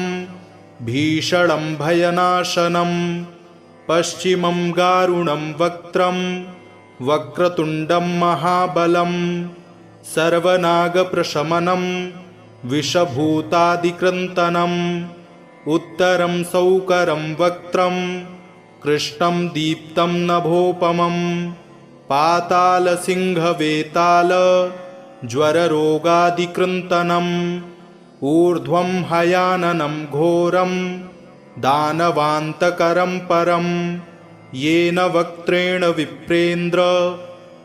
भीषणं भयनाशनं। पश्चिमं गारुणं वक्त्रं वक्रतुण्डं महाबलं। सर्वनागप्रशमनं विषभूतादिक्रन्तनम्। उत्तरं सौकरं वक्त्रं कृष्णं दीप्तं नभोपमं। पातालसिंहवेताल ज्वररोगादिकृन्तनम्। ऊर्ध्वं हयाननं घोरं दानवान्तकरं परं। येन वक्त्रेण विप्रेन्द्र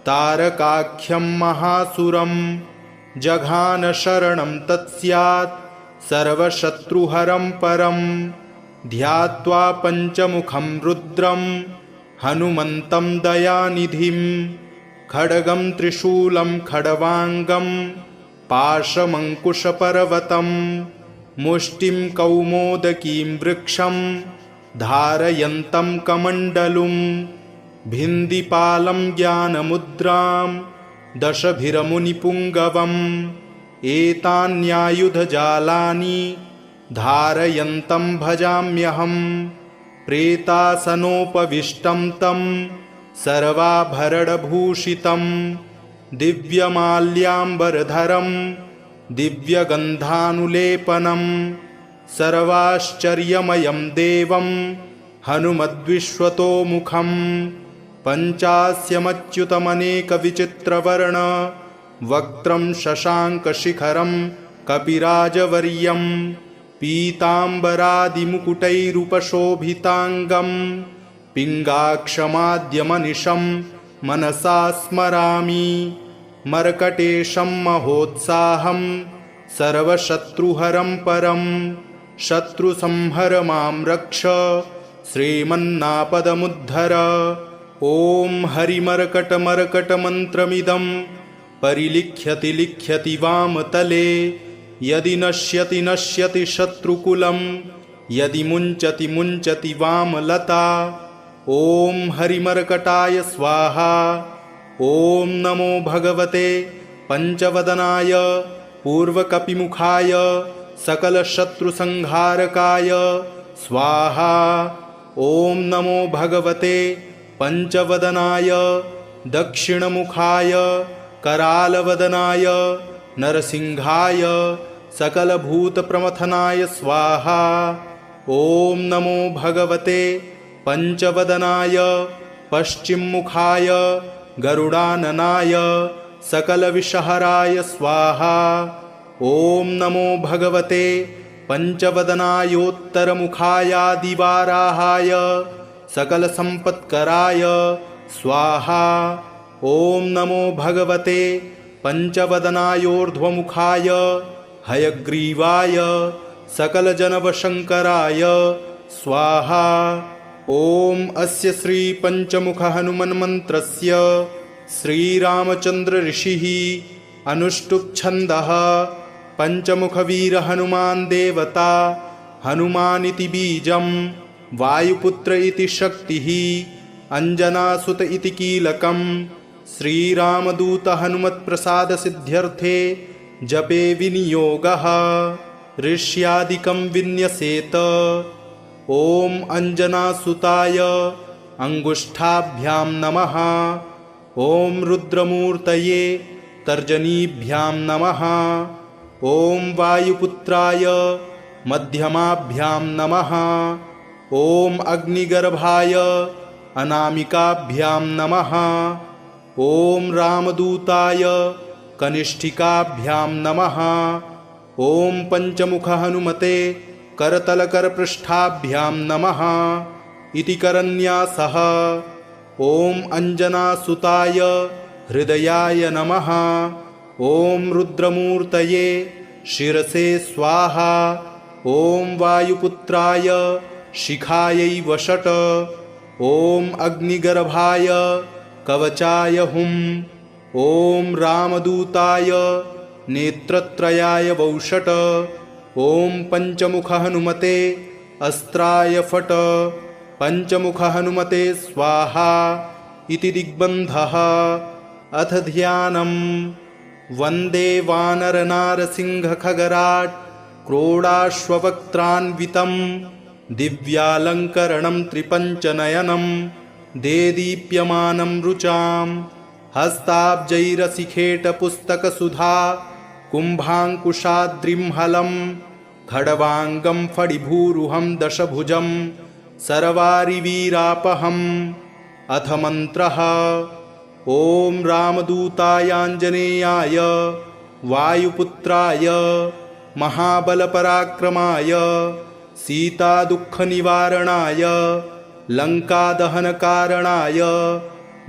तारकाख्यं महासुरं। जघान शरणं तत्स्यात् सर्वशत्रुहरं परं। ध्यात्वा पञ्चमुखं रुद्रं हनुमन्तं दयानिधिं। खड्गं त्रिशूलं खड्वाङ्गं पाशमङ्कुशपर्वतं। मुष्टिं कौमोदकीं वृक्षं धारयन्तं कमण्डलुं। भिन्दिपालं ज्ञानमुद्रां दशभिरमुनिपुङ्गवम्। एतान्यायुधजालानि धारयन्तं भजाम्यहम्। प्रेतासनोपविष्टं तं सर्वाभरणभूषितं। दिव्यमाल्याम्बरधरं दिव्यगन्धानुलेपनं। सर्वाश्चर्यमयं देवं हनुमद्विश्वतोमुखं। पञ्चास्यमच्युतमनेकविचित्रवर्ण वक्त्रं शशाङ्कशिखरं कपिराजवर्यं। पीताम्बरादिमुकुटैरुपशोभिताङ्गं। पिङ्गाक्षमाद्यमनिशं मनसा स्मरामि मर्कटेशं महोत्साहं सर्वशत्रुहरं परं शत्रुसंहर मां रक्ष श्रीमन्नापदमुद्धर। ॐ हरिमर्कटमर्कटमन्त्रमिदं परिलिख्यति लिख्यति वामतले यदि नश्यति नश्यति शत्रुकुलं यदि मुञ्चति मुञ्चति वामलता। ॐ हरिमर्कटाय स्वाहा। ॐ नमो भगवते पंचवदनाय पूर्वकपिमुखाय सकलशत्रुसंहारकाय स्वाहा। ॐ नमो भगवते पंचवदनाय दक्षिणमुखाय करालवदनाय नरसिंहाय सकलभूतप्रमथनाय स्वाहा। ॐ नमो भगवते पंचवदनाय पश्चिममुखाय गरुडाननाय सकलविषहराय स्वाहा। ॐ नमो भगवते पंचवदनायोत्तरमुखायादिवाराहाय सकलसम्पत्कराय स्वाहा। ॐ नमो भगवते पंचवदनायोर्ध्वमुखाय हयग्रीवाय सकलजनवशङ्कराय स्वाहा। ॐ अस्य श्रीपञ्चमुखहनुमन्मन्त्रस्य श्रीरामचन्द्र ऋषिः अनुष्टुप्छन्दः पंचमुखवीरहनुमान् देवता हनुमानिति बीजं वायुपुत्र इति शक्तिः अंजनासुत इति कीलकं श्रीरामदूत हनुमत्प्रसादसिद्ध्यर्थे जपे विनियोगः ऋष्यादिकं विन्यसेत। ॐ अंजनासुताय अंगुष्ठाभ्यां नमः। ॐ रुद्रमूर्तये तर्जनीभ्यां नमः। ॐ वायुपुत्राय मध्यमाभ्यां नमः। ॐ अग्निगर्भाय अनामिकाभ्यां नमः। ॐ रामदूताय कनिष्ठिकाभ्यां नमः। ॐ पंचमुख हनुमते करतलकरपृष्ठाभ्यां नमः इति करन्यासः। ॐ अंजनासुताय हृदयाय नमः। ॐ रुद्रमूर्तये शिरसे स्वाहा। ॐ वायुपुत्राय शिखायै वषट्। ॐ अग्निगर्भाय कवचाय हुम्। ॐ रामदूताय नेत्रत्रयाय वौषट्। ॐ पंचमुख हनुमते अस्त्राय फट्। पंचमुख हनुमते स्वाहा इति दिग्बन्धः। अथ ध्यानम्। वन्दे वानरनारसिंहखगराट् क्रोडाश्ववक्त्रान्वितं दिव्यालङ्करणं त्रिपञ्चनयनं देदीप्यमानं रुचां हस्ताब्जैरसिखेटपुस्तकसुधा कुम्भाङ्कुशाद्रिं खड्वाङ्गं फणिभूरुहं दशभुजं सर्वारिवीरापहम्। अथ मन्त्रः। ॐ रामदूतायाञ्जनेयाय वायुपुत्राय महाबलपराक्रमाय सीतादुःखनिवारणाय लङ्कादहनकारणाय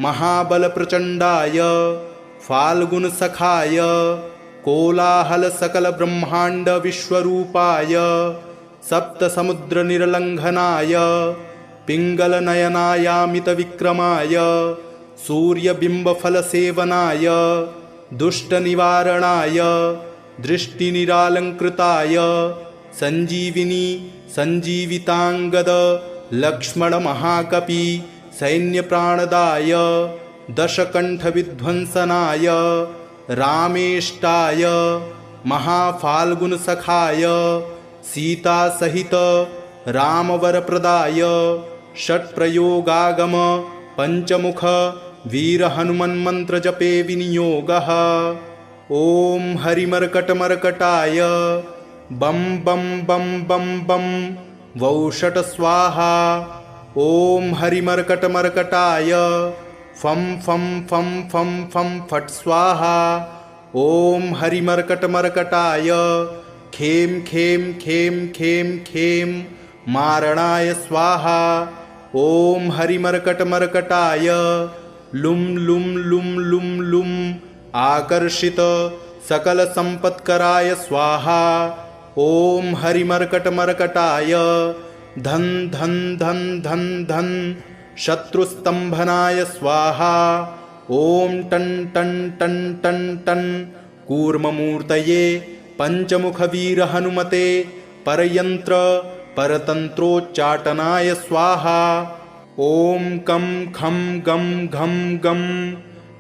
महाबलप्रचण्डाय फाल्गुनसखाय कोलाहलसकलब्रह्माण्डविश्वरूपाय सप्तसमुद्रनिर्लङ्घनाय पिङ्गलनयनायामितविक्रमाय सूर्यबिम्बफलसेवनाय दुष्टनिवारणाय दृष्टिनिरालङ्कृताय सञ्जीविनी सञ्जीविताङ्गद लक्ष्मणमहाकपि सैन्यप्राणदाय दशकण्ठविध्वंसनाय रामेष्टाय महाफाल्गुनसखाय सीतासहित रामवरप्रदाय षट्प्रयोगागम पंचमुख वीरहनुमन्मन्त्रजपे विनियोगः। ॐ हरिमर्कटमर्कटाय बं बं बं बं बं वौषट स्वाहा। ॐ हरिमर्कटमर्कटाय फं फं फं फं फं फट् स्वाहा। ॐ हरिमर्कटमर्कटाय खें खें खें खें खें मारणाय स्वाहा। ॐ हरिमर्कटमर्कटाय लुम लुम लुम लुम लुम आकर्षित सकल संपत्कराय स्वाहा। ओम हरिमर्कटमर्कटाय धन धन धन धन धन शत्रुस्तंभनाय स्वाहा। ओम टन टन टन टन टन कूर्ममूर्तये पंचमुख वीर हनुमते परयंत्र परतंत्रोच्चाटनाय स्वाहा। ओम कं खं गं घं गं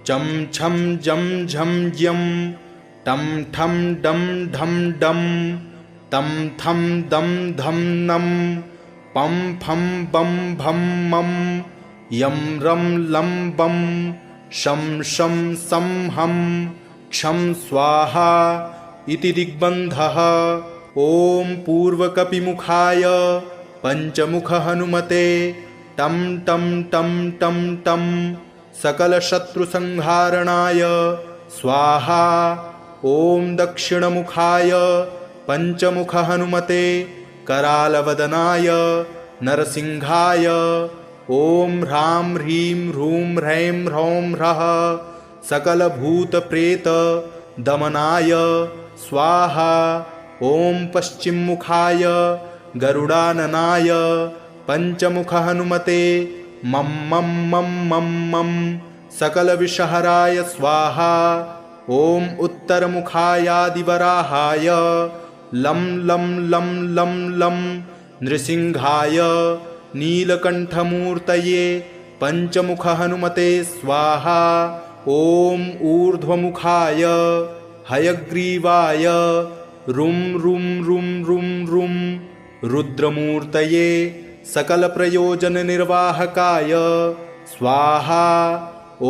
चं छं जं झं यं टं ठं डं ढं डं तं थं दं धं नं पं फं बं भं मं यं रं लं बं शं शं सं हं क्षं स्वाहा इति दिग्बन्धः। ओम पूर्वकपिमुखाय पंचमुख हनुमते टं टं टं टं टं सकलशत्रुसंहारणाय स्वाहा। ओम दक्षिणमुखाय पंचमुख हनुमते करालवदनाय नरसिंहाय। ओम ह्रां ह्रीं ह्रूं ह्रैं ह्रौं ह्रः सकलभूतप्रेत दमनाय स्वाहा। ओम पश्चिममुखाय गरुडाननाय पंचमुख हनुमते मं मं मं मं मं सकलविषहराय स्वाहा। ओम उत्तरमुखायादिवराहाय लं लं लं लं लं नृसिंहाय नीलकंठमूर्तये पंचमुख हनुमते स्वाहा। ओम ऊर्ध्वमुखाय हयग्रीवाय रुं रुं रुं रुं रुं रुद्रमूर्तये सकलप्रयोजननिर्वाहकाय स्वाहा।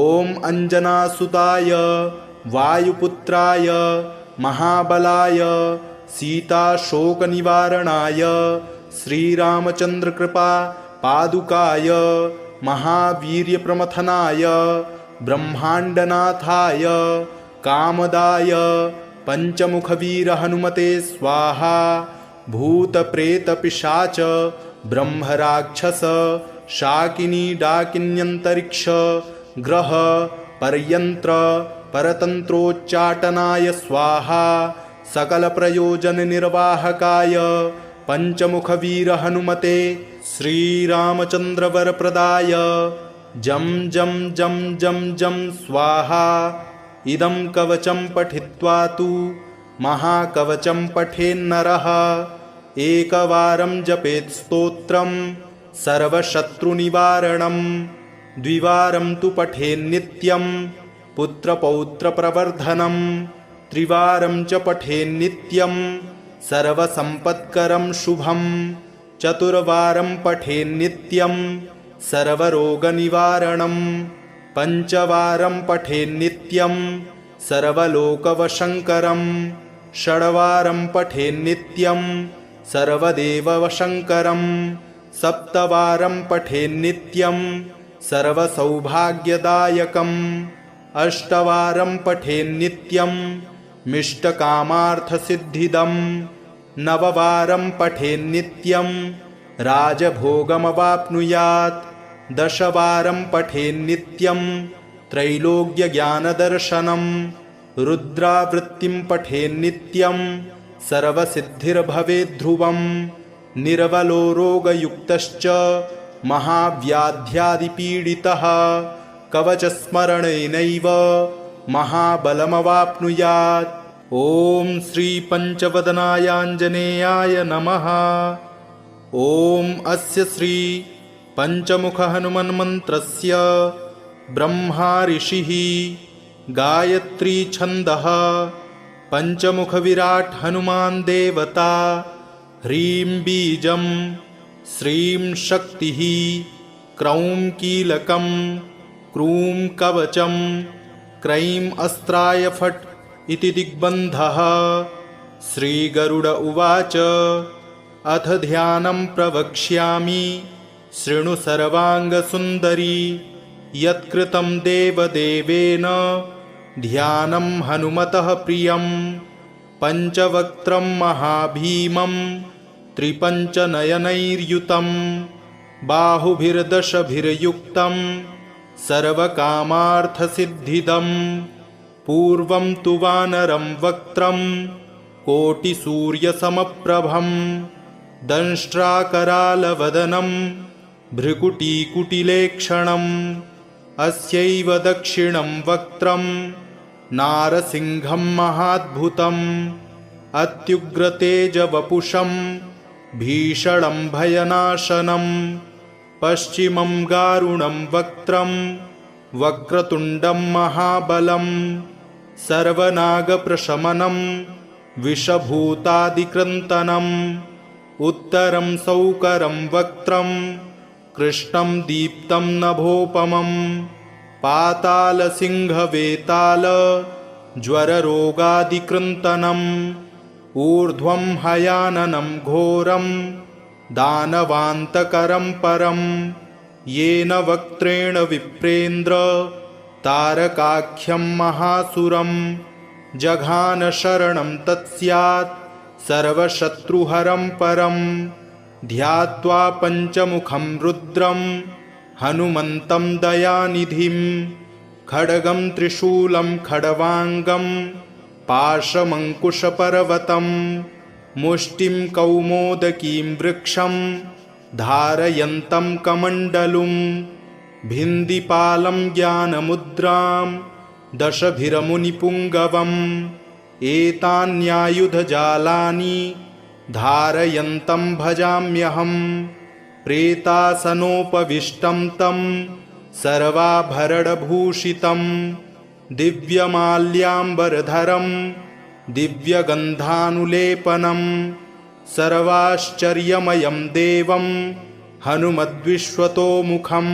ओम अंजनासुताय वायुपुत्राय महाबलाय सीताशोकनिवारणाय श्रीरामचंद्रकृपा पादुकाय महावीर्यप्रमथनाय ब्रह्मांडनाथाय कामदाय पंचमुखवीर हनुमते स्वाहा। भूतप्रेतपिशाच ब्रह्मराक्षस शाकिनी डाकिन्यंतरिक्ष ग्रह परयंत्र परतंत्रोच्चाटनाय स्वाहा। सकल प्रयोजन निर्वाहकाय पंचमुखवीर हनुमते श्रीरामचंद्र वरप्रदाय जं जं जं जं जं स्वाहा। इदं कवचं पठित्वा तु महाकवचं पठेन्नरः एकवारं जपेत् स्तोत्रं सर्वशत्रुनिवारणं द्विवारं तु पठेन्नित्यं पुत्रपौत्रप्रवर्धनं त्रिवारं च पठेन्नित्यं सर्वसम्पत्करं शुभं चतुर्वारं पठेन्नित्यं सर्वरोगनिवारणं पंचवारं पठेन्नित्यं सर्वलोकवशङ्करं षड्वारं पठेन्नित्यं सर्वदेववशङ्करं सप्तवारं पठेन्नित्यं सर्वसौभाग्यदायकम् अष्टवारं पठेन्नित्यं मिष्टकामार्थसिद्धिदं नववारं पठेन्नित्यं राजभोगमवाप्नुयात् दशवारं पठेन्नित्यं त्रैलोक्यज्ञानदर्शनं रुद्रावृत्तिं पठेन्नित्यं सर्वसिद्धिर्भवेद्ध्रुवं निर्बलो रोगयुक्तश्च महाव्याध्यादिपीडितः कवचस्मरणेनैव महाबलमवाप्नुयात्। ॐ श्रीपञ्चवदनायाञ्जनेयाय नमः। ॐ अस्य श्री पंचमुखहनुमन्मन्त्रस्य ब्रह्मा ऋषिः गायत्री छन्दः पंचमुखविराट् हनुमान् देवता ह्रीं बीजं श्रीं शक्तिः क्रौं कीलकं क्रूं कवचं क्रैं अस्त्राय फट् इति दिग्बन्धः। श्रीगरुड उवाच अथ ध्यानं प्रवक्ष्यामि शृणु सर्वाङ्गसुन्दरी यत्कृतं देवदेवेन ध्यानं हनुमतः प्रियं पञ्चवक्त्रं महाभीमं त्रिपञ्चनयनैर्युतं बाहुभिर्दशभिर्युक्तं सर्वकामार्थसिद्धिदं पूर्वं तु वानरं वक्त्रं कोटिसूर्यसमप्रभं दंष्ट्राकरालवदनं भ्रुकुटीकुटिलेक्षणम् अस्यैव दक्षिणं वक्त्रं नारसिंहं महाद्भुतम् अत्युग्रतेजवपुषं भीषणं भयनाशनं पश्चिमं गारुणं वक्त्रं वक्रतुण्डं महाबलं सर्वनागप्रशमनं विषभूतादिक्रन्तनम् उत्तरं सौकरं वक्त्रं कृष्णं दीप्तं नभोपमं पातालसिंहवेताल ज्वररोगादिकृन्तनम् ऊर्ध्वं हयाननं घोरं दानवान्तकरं परं येन वक्त्रेण विप्रेन्द्र तारकाख्यं महासुरं जघान शरणं तत्स्यात् सर्वशत्रुहरं परं ध्यात्वा पञ्चमुखं रुद्रं हनुमन्तं दयानिधिं खड्गं त्रिशूलं खड्वाङ्गं पाशमङ्कुशपर्वतं मुष्टिं कौमोदकीं वृक्षं धारयन्तं कमण्डलुं भिन्दिपालं ज्ञानमुद्रां दशभिरमुनिपुङ्गवम् एतान्यायुधजालानि धारयन्तं भजाम्यहं प्रेतासनोपविष्टं तं सर्वाभरणभूषितं दिव्यमाल्याम्बरधरं दिव्यगन्धानुलेपनं सर्वाश्चर्यमयं देवं हनुमद्विश्वतोमुखं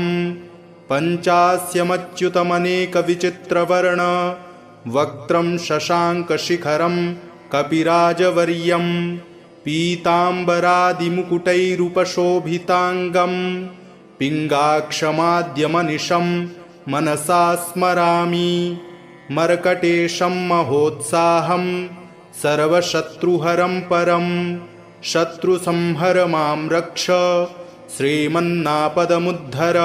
पञ्चास्यमच्युतमनेकविचित्रवर्ण वक्त्रं शशाङ्कशिखरं कपिराजवर्यं पीताम्बरादिमुकुटैरुपशोभिताङ्गं पिङ्गाक्षमाद्यमनिशं मनसा स्मरामि मर्कटेशं महोत्साहं सर्वशत्रुहरं परं शत्रुसंहर मां रक्ष श्रीमन्नापदमुद्धर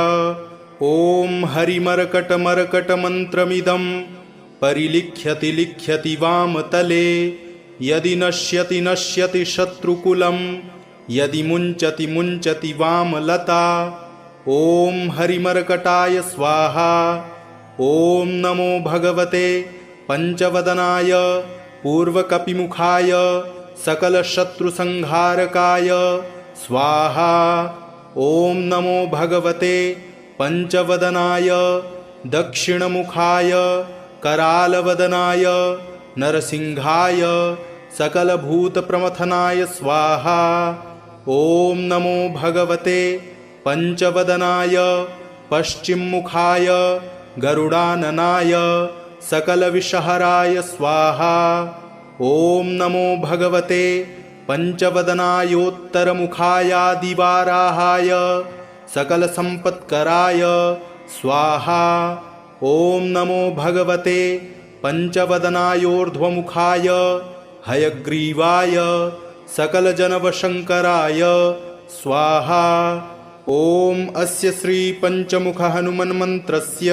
ॐ हरिमर्कटमर्कटमन्त्रमिदं परिलिख्यति लिख्यति वामतले यदि नश्यति नश्यति शत्रुकुलं यदि मुञ्चति मुञ्चति वामलता ॐ हरिमर्कटाय स्वाहा ॐ नमो भगवते पञ्चवदनाय पूर्वकपिमुखाय सकलशत्रुसंहारकाय स्वाहा ॐ नमो भगवते पञ्चवदनाय दक्षिणमुखाय करालवदनाय नरसिंहाय सकलभूतप्रमथनाय स्वाहा ॐ नमो भगवते पञ्चवदनाय पश्चिममुखाय गरुडाननाय सकलविषहराय स्वाहा ॐ नमो भगवते पञ्चवदनायोत्तरमुखायादिवाराहाय सकलसम्पत्कराय स्वाहा ॐ नमो भगवते पञ्चवदनायोर्ध्वमुखाय हयग्रीवाय सकलजनवशङ्कराय स्वाहा ॐ अस्य श्रीपञ्चमुखहनुमन्मन्त्रस्य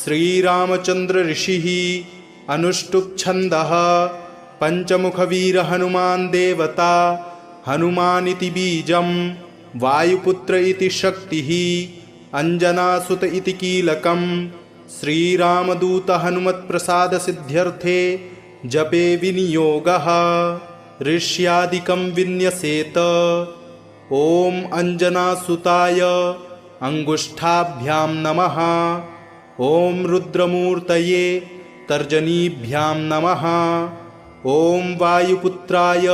श्रीरामचन्द्रऋषिः अनुष्टुप्छन्दः पञ्चमुखवीरहनुमान् देवता हनुमानिति बीजं वायुपुत्र इति शक्तिः अञ्जनासुत इति कीलकं श्रीरामदूत हनुमत्प्रसादसिद्ध्यर्थे जपे विनियोगः ऋष्यादिकं विन्यसेत ॐ अञ्जनासुताय अङ्गुष्ठाभ्यां नमः ॐ रुद्रमूर्तये तर्जनीभ्यां नमः ॐ वायुपुत्राय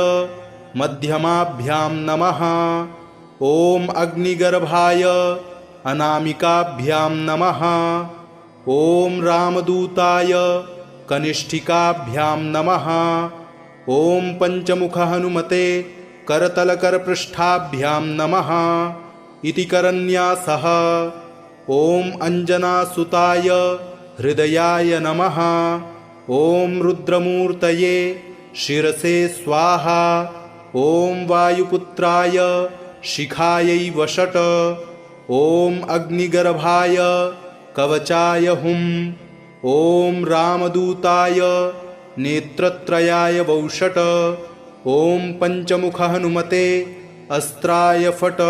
मध्यमाभ्यां नमः ॐ अग्निगर्भाय अनामिकाभ्यां नमः ॐ रामदूताय कनिष्ठिकाभ्यां नमः ॐ पञ्चमुखहनुमते करतलकरपृष्ठाभ्यां नमः इति करन्यासः ॐ अञ्जनासुताय हृदयाय नमः ॐ रुद्रमूर्तये शिरसे स्वाहा ॐ वायुपुत्राय शिखायै वषट् ॐ अग्निगर्भाय कवचाय हुं। ॐ रामदूताय नेत्रत्रयाय वौषट। ॐ पंचमुख हनुमते अस्त्राय फट।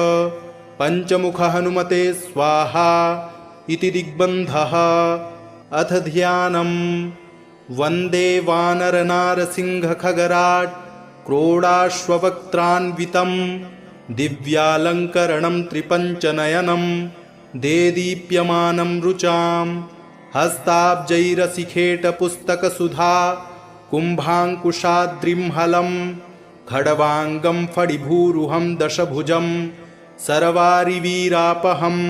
पंचमुख हनुमते स्वाहा इति दिग्बन्धः। अथ ध्यानम्। वन्दे वानरनारसिंहखगराट् क्रोडाश्ववक्त्रान्वितं दिव्यालङ्करणं त्रिपञ्चनयनं देदीप्यमानं रुचां हस्ताब्जैरसिखेटपुस्तकसुधा कुम्भाङ्कुशाद्रिं खड्वाङ्गं फणिभूरुहं दशभुजं सर्वारिवीरापहम्।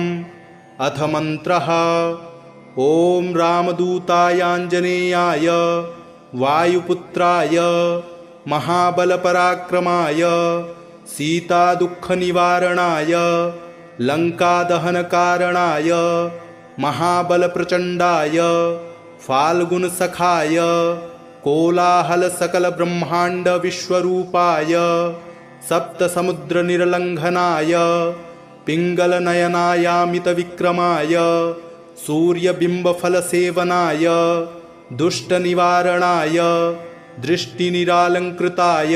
अथ मन्त्रः। ॐ रामदूतायाञ्जनेयाय वायुपुत्राय महाबलपराक्रमाय सीतादुःखनिवारणाय लङ्कादहनकारणाय महाबलप्रचण्डाय फाल्गुनसखाय कोलाहलसकलब्रह्माण्डविश्वरूपाय सप्तसमुद्रनिर्लङ्घनाय पिङ्गलनयनायामितविक्रमाय सूर्यबिम्बफलसेवनाय दुष्टनिवारणाय दृष्टिनिरालङ्कृताय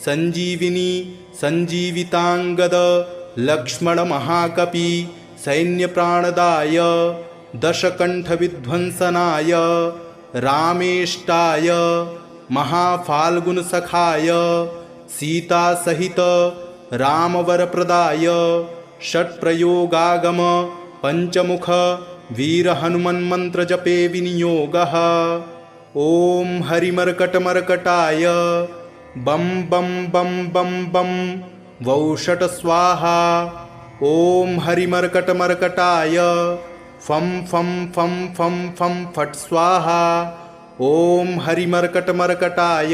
सञ्जीविनी सञ्जीविताङ्गद लक्ष्मणमहाकपि सैन्यप्राणदाय दशकण्ठविध्वंसनाय रामेष्टाय महाफाल्गुनसखाय सीतासहित रामवरप्रदाय षट्प्रयोगागम पंचमुख वीरहनुमन्मन्त्रजपे विनियोगः। ॐ हरिमर्कटमर्कटाय बं बं बं बं बं वौषट स्वाहा। ॐ हरिमर्कटमर्कटाय फं फं फं फं फं फट् स्वाहा। ॐ हरिमर्कटमर्कटाय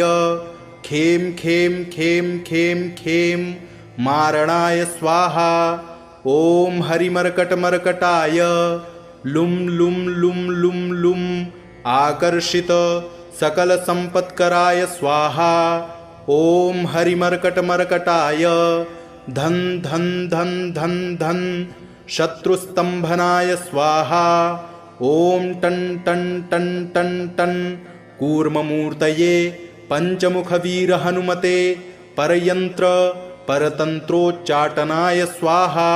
खें खें खें खें खें मारणाय स्वाहा। ॐ हरिमर्कटमर्कटाय लुं लुं लुं लुं लुं आकर्षित सकलसम्पत्कराय स्वाहा। ॐ हरिमर्कटमर्कटाय धन धन धन धन धन शत्रुस्तम्भनाय स्वाहा। ॐ टन् टन् टन् टन् टन् कूर्ममूर्तये पंचमुखवीरहनुमते परयन्त्र परतन्त्रोच्चाटनाय स्वाहा।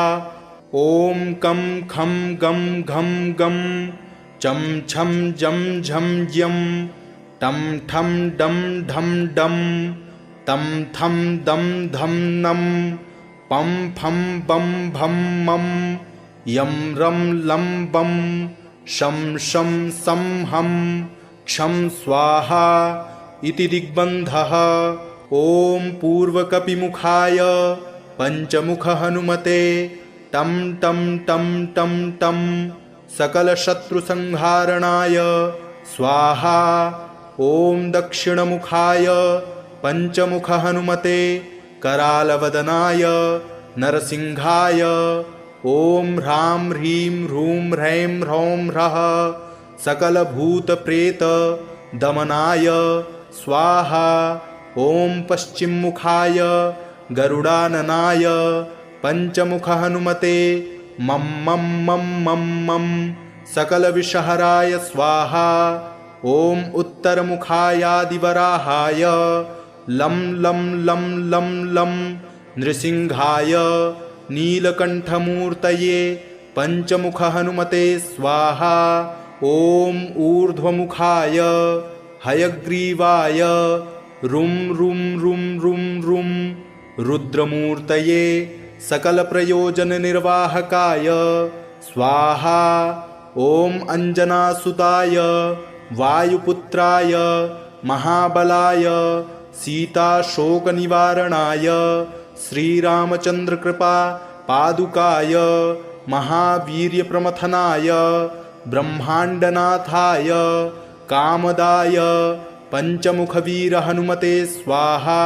ॐ कं खं गं घं गं चं छं जं झं यं टं ठं डं ढं डं तं थं दं धं नं पं फं बं भं मं यं रं लं बं शं शं सं हं क्षं स्वाहा इति दिग्बन्धः। ॐ पूर्वकपिमुखाय पंचमुख हनुमते टं टं टं टं टं सकलशत्रुसंहारणाय स्वाहा। ॐ दक्षिणमुखाय पंचमुख हनुमते करालवदनाय नरसिंहाय ॐ ह्रां ह्रीं ह्रूं ह्रैं ह्रौं ह्रः सकलभूतप्रेत दमनाय स्वाहा। ॐ पश्चिममुखाय गरुडाननाय पंचमुख हनुमते मं मं मं मं मं सकलविषहराय स्वाहा। ॐ उत्तरमुखायादिवराहाय लं लं लं लं लं नृसिंहाय नीलकण्ठमूर्तये पंचमुख हनुमते स्वाहा। ॐ ऊर्ध्वमुखाय हयग्रीवाय रुं रुं रुं रुं रुं रुद्रमूर्तये सकलप्रयोजननिर्वाहकाय स्वाहा। ॐ अञ्जनासुताय वायुपुत्राय महाबलाय सीताशोकनिवारणाय श्रीरामचन्द्रकृपा पादुकाय महावीर्यप्रमथनाय ब्रह्माण्डनाथाय कामदाय पंचमुखवीरहनुमते स्वाहा।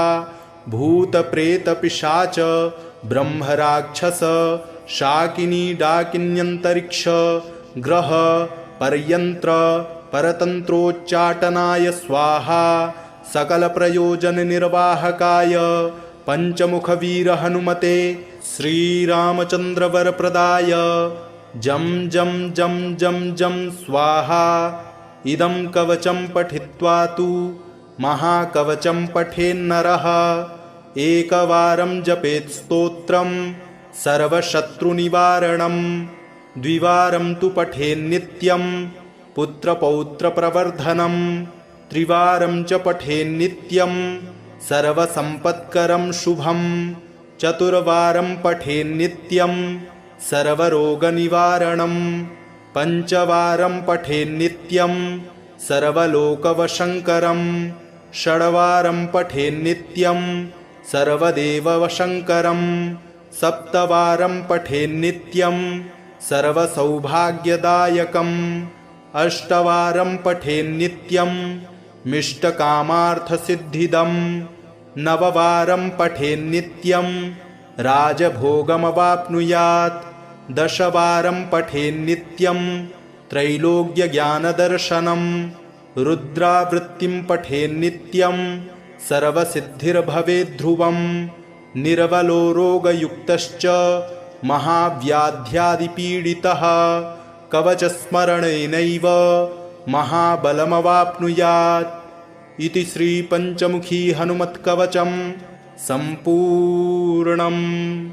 भूतप्रेतपिशाच ब्रह्मराक्षस शाकिनी डाकिन्यन्तरिक्ष ग्रह परयन्त्र परतन्त्रोच्चाटनाय स्वाहा। सकलप्रयोजननिर्वाहकाय पंचमुखवीरहनुमते श्रीरामचन्द्रवरप्रदाय जं जं जं जं जं स्वाहा। इदं कवचं पठित्वा तु महाकवचं पठेन्नरः। एकवारं जपेत् स्तोत्रं सर्वशत्रुनिवारणं। द्विवारं तु पठेन्नित्यं पुत्रपौत्रप्रवर्धनं। त्रिवारं च पठेन्नित्यं सर्वसम्पत्करं शुभं। चतुर्वारं पठेन्नित्यं सर्वरोगनिवारणं। पञ्चवारं पठेन्नित्यं सर्वलोकवशङ्करं। षड्वारं पठेन्नित्यं सर्वदेववशङ्करं। सप्तवारं पठेन्नित्यं सर्वसौभाग्यदायकम्। अष्टवारं पठेन्नित्यं मिष्टकामार्थसिद्धिदं। नववारं पठेन्नित्यं राजभोगमवाप्नुयात्। दशवारं पठेन्नित्यं त्रैलोक्यज्ञानदर्शनं। रुद्रावृत्तिं पठेन्नित्यं सर्वसिद्धिर्भवेद्ध्रुवं। निर्बलो रोगयुक्तश्च महाव्याध्यादिपीडितः कवचस्मरणेनैव महाबलमवाप्नुयात्। इति श्रीपञ्चमुखी हनुमत्कवचं सम्पूर्णम्।